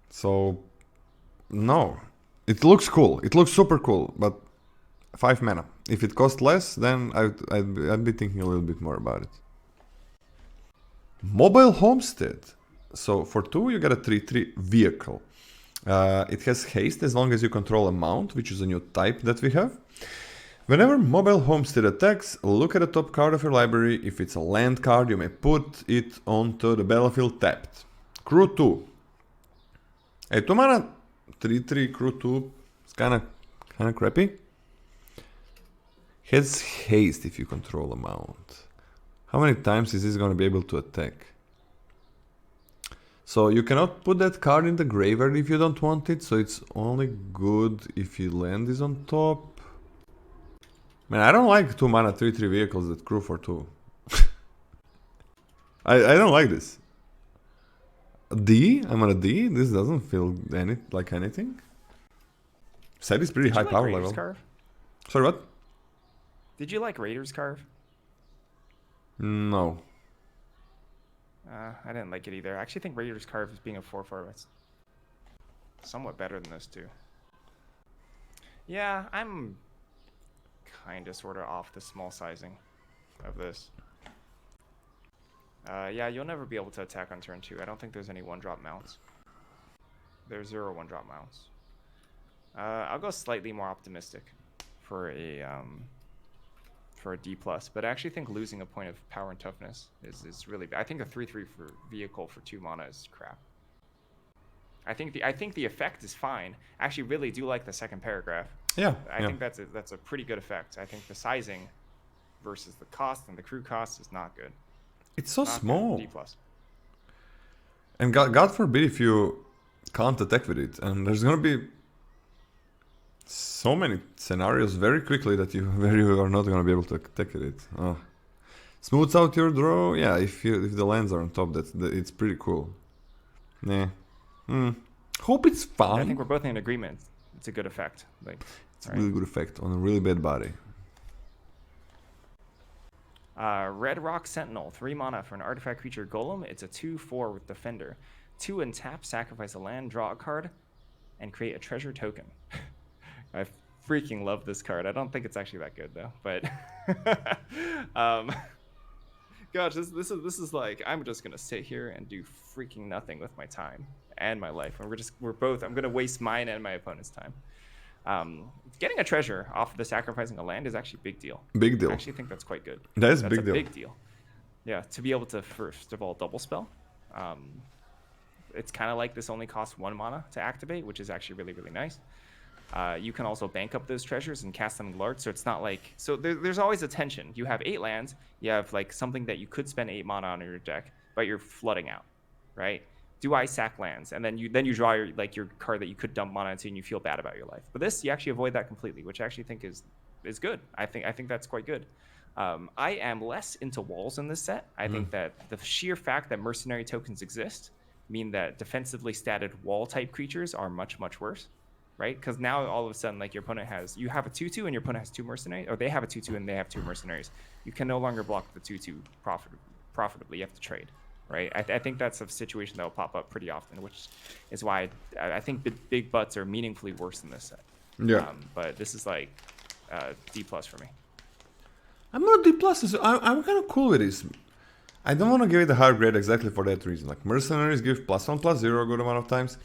So, no. It looks cool. It looks super cool, but 5 mana. If it costs less, then I'd be thinking a little bit more about it. Mobile Homestead. So for 2 you get a 3/3 vehicle. It has haste as long as you control a mount, which is a new type that we have. Whenever Mobile Homestead attacks, look at the top card of your library. If it's a land card, you may put it onto the battlefield tapped. Crew 2. A 2 mana 3/3 Crew 2 is kinda crappy. Has haste if you control a mount. How many times is this gonna be able to attack? So you cannot put that card in the graveyard if you don't want it, so it's only good if your land is on top. Man, I don't like 2 mana 3/3 vehicles that crew for 2. I don't like this. D? I'm on a D? This doesn't feel like anything. Set is pretty Did high you like power Raiders level. Carve? Sorry, what? Did you like Raiders Carve? No. I didn't like it either. I actually think Raiders Carve as being a 4/4 is somewhat better than this too. Yeah, I'm kind of sort of off the small sizing of this. Yeah, you'll never be able to attack on turn 2. I don't think there's any 1-drop mounts. There's 0 1-drop mounts. I'll go slightly more optimistic for a D+, but I actually think losing a point of power and toughness is really bad. I think a 3/3 for vehicle for 2 mana is crap. I think the effect is fine. I actually really do like the second paragraph. Yeah. I think that's a pretty good effect. I think the sizing versus the cost and the crew cost is not good. It's so Not small. good. D+. And God forbid if you can't attack with it. And there's gonna be so many scenarios very quickly that you are not gonna be able to attack with it. Oh. Smooths out your draw. Yeah, if the lands are on top, it's pretty cool. Nah. Hope it's fine. I think we're both in agreement. It's a good effect. Like, it's a really good effect on a really bad body. Red Rock Sentinel, 3 mana for an artifact creature golem. It's a 2/4 with defender. 2 and tap, sacrifice a land, draw a card, and create a treasure token. I freaking love this card. I don't think it's actually that good though, but gosh, this is like, I'm just gonna sit here and do freaking nothing with my time and my life, and I'm gonna waste mine and my opponent's time. Getting a treasure off of the sacrificing a land is actually a big deal. Big deal. I actually think that's quite good. That's a big deal. Big deal. Yeah, to be able to first of all double spell. It's kind of like this only costs 1 mana to activate, which is actually really, really nice. You can also bank up those treasures and cast them in Glart, so it's not like... So there's always a tension. You have 8 lands, you have like something that you could spend 8 mana on in your deck, but you're flooding out, right? Do I sack lands? And then you draw your card that you could dump mana into and you feel bad about your life. But this, you actually avoid that completely, which I actually think is good. I think that's quite good. I am less into walls in this set. I think that the sheer fact that mercenary tokens exist mean that defensively statted wall type creatures are much, much worse, right? Because now all of a sudden, like, you have a 2/2 and your opponent has 2 mercenaries, or they have a 2/2 and they have 2 mercenaries. You can no longer block the 2/2 profitably. You have to trade, right? I think that's a situation that will pop up pretty often, which is why I think big butts are meaningfully worse in this set. Yeah. But this is like D+ for me. I'm not D+. I'm kind of cool with this. I don't want to give it a higher grade exactly for that reason. Like, mercenaries give +1/+0 a good amount of times.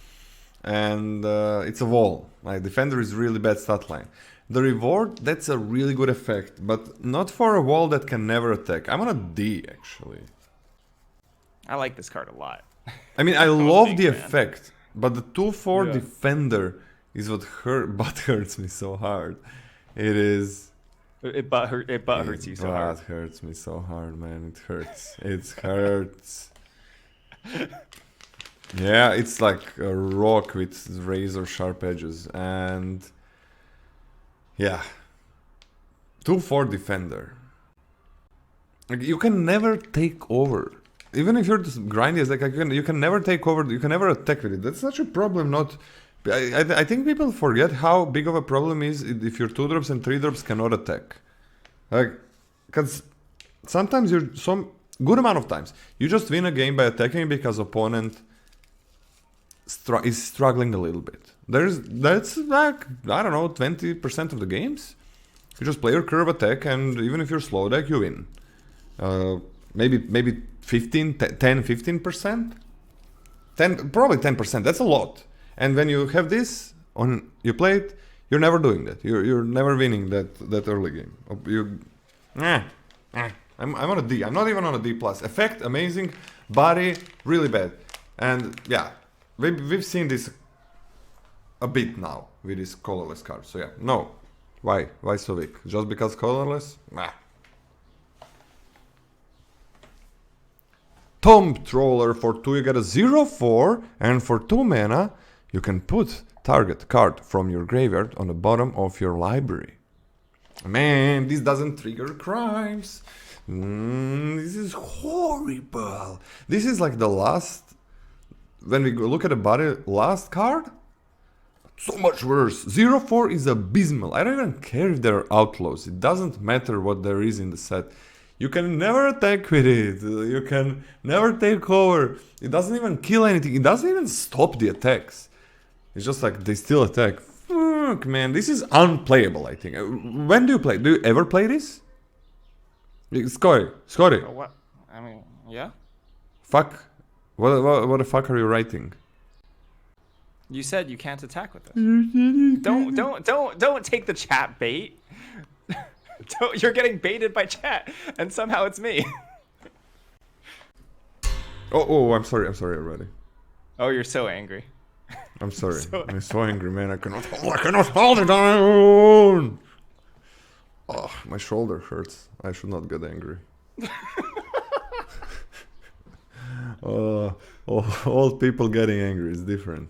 And it's a wall. Like, defender is really bad stat line. The reward, that's a really good effect, but not for a wall that can never attack. I'm on a D, actually. I like this card a lot. I mean, I I'm a love big the fan. effect, but the 2/4 Yeah. defender is what hurts me so hard. It is... It hurts you so hard. It hurts me so hard, man. It hurts. It hurts. Yeah, it's like a rock with razor sharp edges, and yeah, 2/4 defender. Like, you can never take over, even if you're just grindy as like you can never take over. You can never attack with it. That's such a problem. Not, I think people forget how big of a problem is if your 2-drops and 3-drops cannot attack. Like, because sometimes some good amount of times you just win a game by attacking because opponent is struggling a little bit. That's like, I don't know, 20% of the games. You just play your curve attack, and even if you're slow deck, you win. Maybe 15%? Probably 10%. That's a lot. And when you have this on you play it, you're never doing that. You're never winning that early game. I'm on a D. I'm not even on a D+. Effect, amazing. Body, really bad. And yeah, we've seen this a bit now with this colorless card. So yeah, no. Why so weak? Just because colorless? Nah. Tomb Troller for 2 you get a 0/4, and for 2 mana you can put target card from your graveyard on the bottom of your library. Man, this doesn't trigger crimes. This is horrible. This is like the last, when we look at the body, last card, so much worse. 0/4 is abysmal. I don't even care if they're outlaws. It doesn't matter what there is in the set. You can never attack with it. You can never take over. It doesn't even kill anything. It doesn't even stop the attacks. It's just like they still attack. Fuck, man, this is unplayable, I think. When do you play? Do you ever play this? Scotty. Oh, what? I mean, yeah. Fuck. What the fuck are you writing? You said you can't attack with this. Don't take the chat bait. You're getting baited by chat, and somehow it's me. Oh, I'm sorry already. Oh, you're so angry. I'm sorry. I'm so angry, man. I cannot hold it down. Oh, my shoulder hurts. I should not get angry. Old people getting angry is different.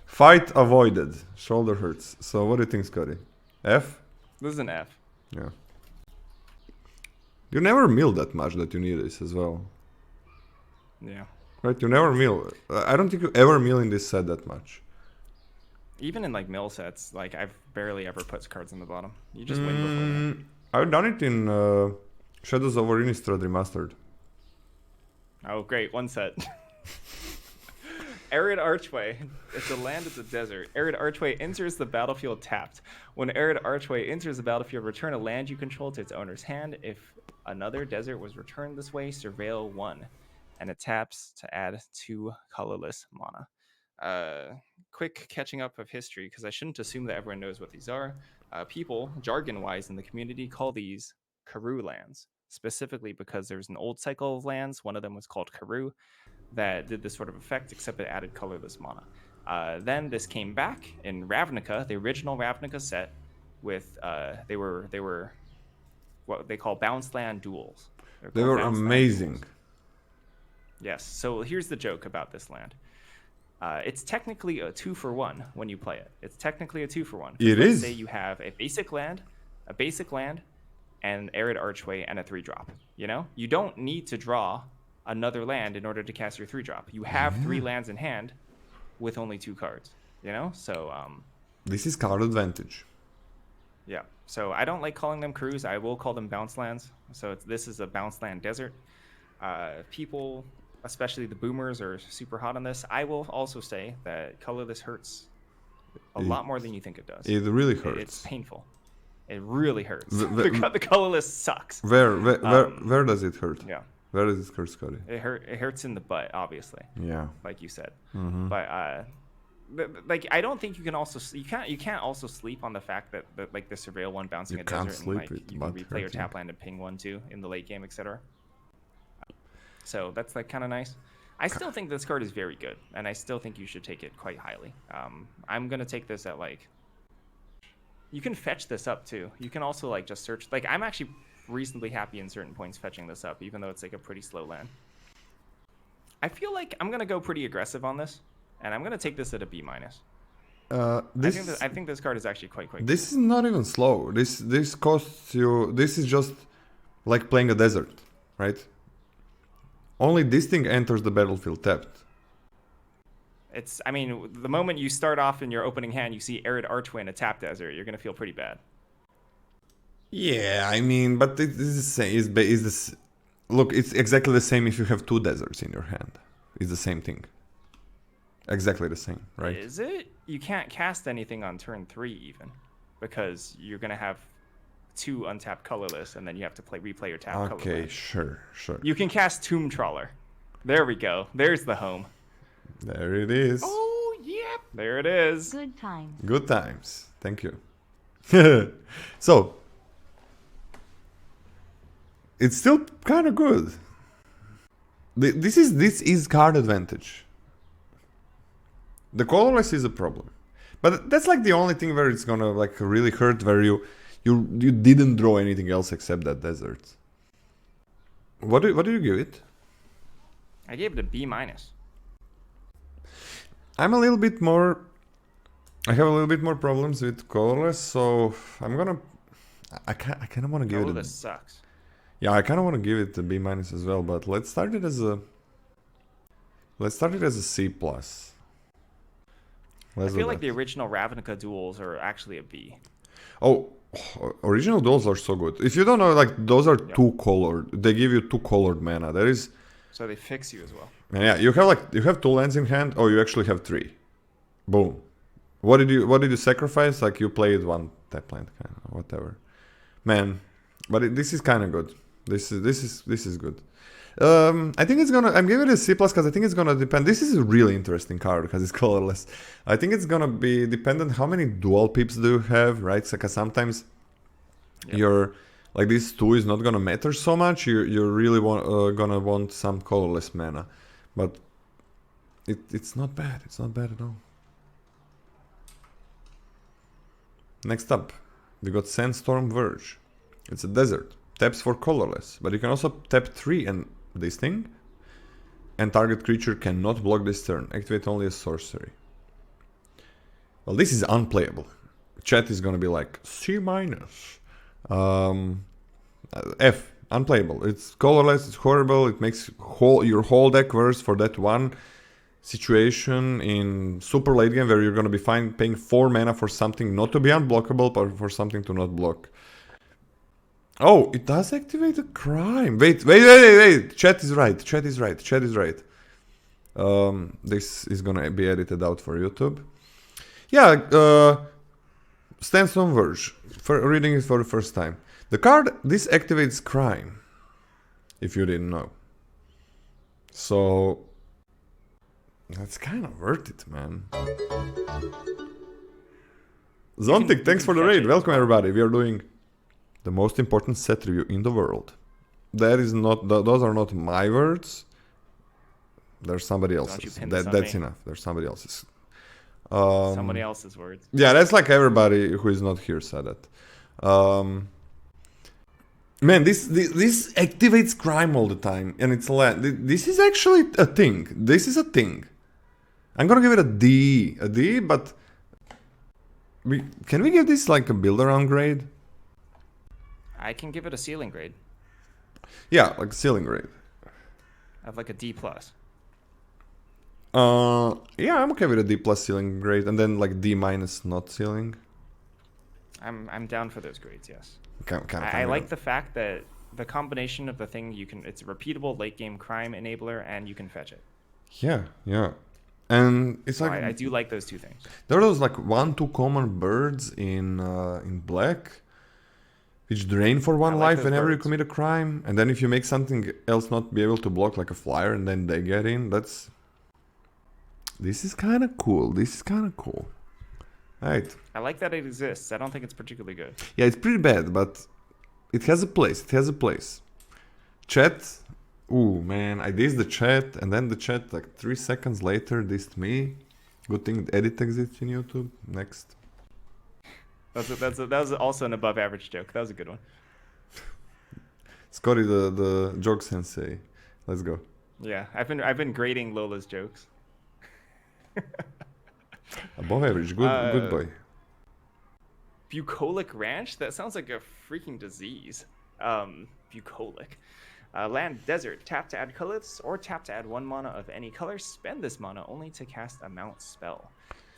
Fight avoided. Shoulder hurts. So what do you think, Scotty? F? This is an F. Yeah. You never mill that much that you need this as well. Yeah. Right? You never mill. I don't think you ever mill in this set that much. Even in like mill sets, like I've barely ever put cards on the bottom. You just win before. I've done it in Shadows over Innistrad Remastered. Oh, great. One set. Arid Archway. It's a land, it's a desert. Arid Archway enters the battlefield tapped. When Arid Archway enters the battlefield, return a land you control to its owner's hand. If another desert was returned this way, surveil 1. And it taps to add 2 colorless mana. Quick catching up of history, because I shouldn't assume that everyone knows what these are. People, jargon-wise in the community, call these Karoo lands, specifically because there's an old cycle of lands. One of them was called Karoo that did this sort of effect, except it added colorless mana. Then this came back in Ravnica, the original Ravnica set, with they were what they call bounce land duels. They were amazing. Yes. So here's the joke about this land. It's technically a 2-for-1 when you play it. It's technically a 2-for-1. It is. Say you have a basic land, and Arid Archway, and a 3-drop. You know, you don't need to draw another land in order to cast your 3-drop. You have 3 lands in hand with only 2 cards. You know, so this is card advantage. Yeah. So I don't like calling them Karoos. I will call them bounce lands. So this is a bounce land desert. People, especially the boomers, are super hot on this. I will also say that colorless hurts a lot more than you think it does. It really hurts. It's painful. It really hurts. The colorless sucks. Where does it hurt? Yeah. Where does it hurt, Scotty? It hurts in the butt, obviously. Yeah. Like you said. Mm-hmm. But like I don't think you can also you can't also sleep on the fact that like the surveil 1 bouncing a desert and like you can replay your tap land and ping 1 too in the late game, etc. So that's like kind of nice. I still think this card is very good, and I still think you should take it quite highly. I'm gonna take this at like. You can fetch this up too. You can also like just search. Like I'm actually reasonably happy in certain points fetching this up, even though it's like a pretty slow land. I feel like I'm gonna go pretty aggressive on this, and I'm gonna take this at a B-. I think this card is actually quite quick. This is not even slow. This costs you. This is just like playing a desert, right? Only this thing enters the battlefield tapped. I mean, the moment you start off in your opening hand, you see Arid Archway in a tap desert, you're gonna feel pretty bad. Yeah, I mean, but it is the same. Is this? Look, it's exactly the same if you have 2 deserts in your hand. It's the same thing. Exactly the same, right? Is it? You can't cast anything on turn 3 even, because you're gonna have 2 untapped colorless, and then you have to replay your tap. Okay, sure. You can cast Tomb Trawler. There we go. There's the home. There it is. Oh, yep. There it is. Good times. Good times. Thank you. So, it's still kind of good. This is card advantage. The colorless is a problem, but that's like the only thing where it's gonna like really hurt. Where you didn't draw anything else except that desert. What do you give it? I gave it a B minus. I'm a little bit more. I have a little bit more problems with Colorless, so I'm gonna. I kind of want to give Colorless it. sucks. Yeah, I kind of want to give it a B minus as well, but let's start it as a. Let's start it as a C plus. I feel like the original Ravnica duels are actually a B. Oh, original duels are so good. If you don't know, like those are two colored. They give you two colored mana. That is. So they fix you as well. Yeah, you have two lands in hand, or you actually have three. Boom. What did you sacrifice? Like you played one tap land, kind of whatever. Man, but this is kind of good. This is good. I think it's gonna. I'm giving it a C plus because I think it's gonna depend. This is a really interesting card because it's colorless. I think it's gonna be dependent how many dual pips do you have, right? Because sometimes you're like this 2 is not gonna matter so much. You really gonna want some colorless mana, but it's not bad. It's not bad at all. Next up, we got Sandstorm Verge. It's a desert. Taps for colorless, but you can also tap 3 and this thing, and target creature cannot block this turn. Activate only a sorcery. Well, this is unplayable. Chat is gonna be like C minus. F, unplayable. It's colorless. It's horrible. It makes your whole deck worse for that one situation in super late game where you're gonna be fine paying 4 mana for something not to be unblockable, but for something to not block. Oh, it does activate a crime. Wait. Chat is right. This is gonna be edited out for YouTube. Yeah, Sandstorm Verge. For reading it for the first time. The card, this activates crime. If you didn't know. So that's kind of worth it, man. Zontic, thanks for the raid. Welcome everybody. We are doing the most important set review in the world. That is not. Those are not my words. There's somebody else's. That's enough. There's somebody else's. Somebody else's words. Yeah, that's like everybody who is not here said that. Man, this activates crime all the time, and it's this is actually a thing. This is a thing. I'm gonna give it a D, but can we give this like a build-around grade? I can give it a ceiling grade. Yeah, like a ceiling grade. Of like a D plus. Yeah, I'm okay with a D plus ceiling grade, and then like D minus not ceiling. I'm down for those grades, yes. I like the fact that the combination of the thing it's a repeatable late game crime enabler, and you can fetch it. Yeah. And it's like I do like those two things. There are those like 1-2 common birds in black, which drain for 1 life whenever you commit a crime, and then if you make something else not be able to block, like a flyer, and then they get in. This is kind of cool. Right. I like that it exists. I don't think it's particularly good. Yeah, it's pretty bad, but it has a place. Chat. Ooh, man, I dissed the chat, and then the chat like 3 seconds later dissed me. Good thing edit exists in YouTube. Next. That was also an above average joke. That was a good one. Scotty, the joke sensei. Let's go. Yeah, I've been grading Lola's jokes. Above average, good boy. Bucolic Ranch? That sounds like a freaking disease. Bucolic. Land Desert. Tap to add colorless or tap to add 1 mana of any color. Spend this mana only to cast a mount spell.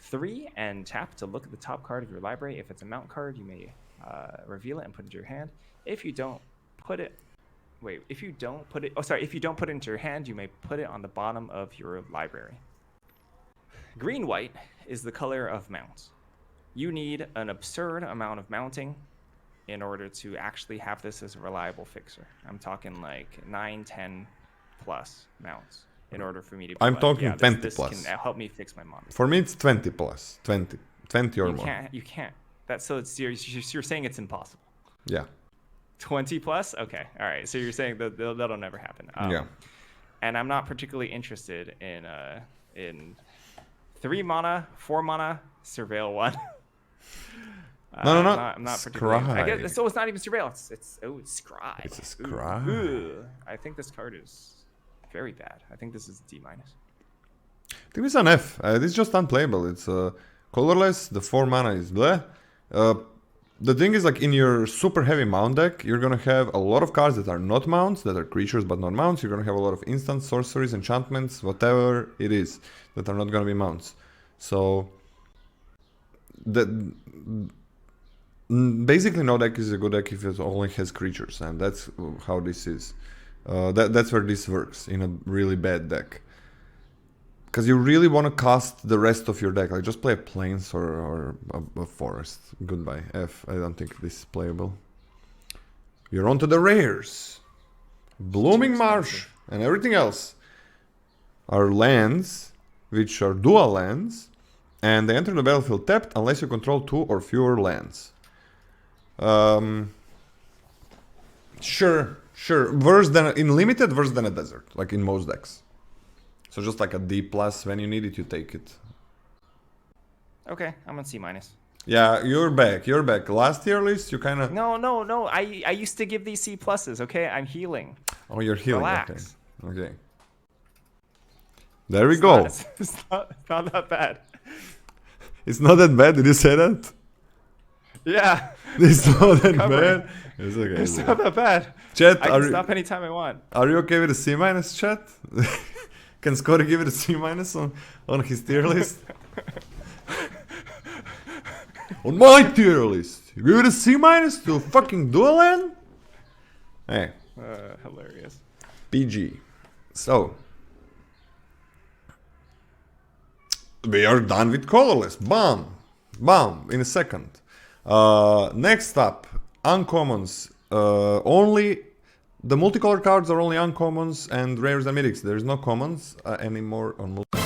3 and tap to look at the top card of your library. If it's a mount card, you may reveal it and put it into your hand. If you don't put it into your hand, you may put it on the bottom of your library. Green-white is the color of mounts. You need an absurd amount of mounting in order to actually have this as a reliable fixer. I'm talking like 9, 10 plus mounts in order for me to be I'm talking 20 this plus. can help me fix my mono. For me, it's 20 plus. 20 or more. You can't. You're saying it's impossible. Yeah. 20 plus? Okay. All right. So you're saying that'll never happen. Yeah. And I'm not particularly interested in 3 mana, 4 mana, Surveil 1. No. I'm not particularly. I guess, so it's not even Surveil. It's Scry. It's a Scry. I think this card is very bad. I think this is D minus. I think it's an F. It's just unplayable. It's colorless. The 4 mana is bleh. The thing is, like, in your super heavy mount deck, you're gonna have a lot of cards that are not mounts, that are creatures but not mounts. You're gonna have a lot of instants, sorceries, enchantments, whatever it is, that are not gonna be mounts. So basically no deck is a good deck if it only has creatures, and that's how this is. That's where this works in a really bad deck. Because you really want to cast the rest of your deck, like just play a plains or a forest. Goodbye, F. I don't think this is playable. You're on to the rares. Blooming Marsh and everything else are lands, which are dual lands, and they enter the battlefield tapped unless you control 2 or fewer lands. Sure. Worse than in limited, worse than a desert, like in most decks. So just like a D plus, when you need it, you take it. Okay, I'm on C minus. Yeah, you're back. Last year list, you kind of... No. I used to give these C pluses, okay? I'm healing. Oh, you're healing. Relax. Okay. There we go. It's not that bad. It's not that bad. Did you say that? Yeah. It's not that bad. It's okay. It's not that bad. Chat, I can stop anytime I want. Are you okay with a C minus, chat? Can Scotty give it a C minus on his tier list? On my tier list, you give it a C minus to a fucking dual land? Hey. Hilarious. PG. So we are done with colorless. Bam, in a second. Next up, uncommons. Only the multicolor cards are only uncommons and rares and mythics. There's no commons anymore on multi.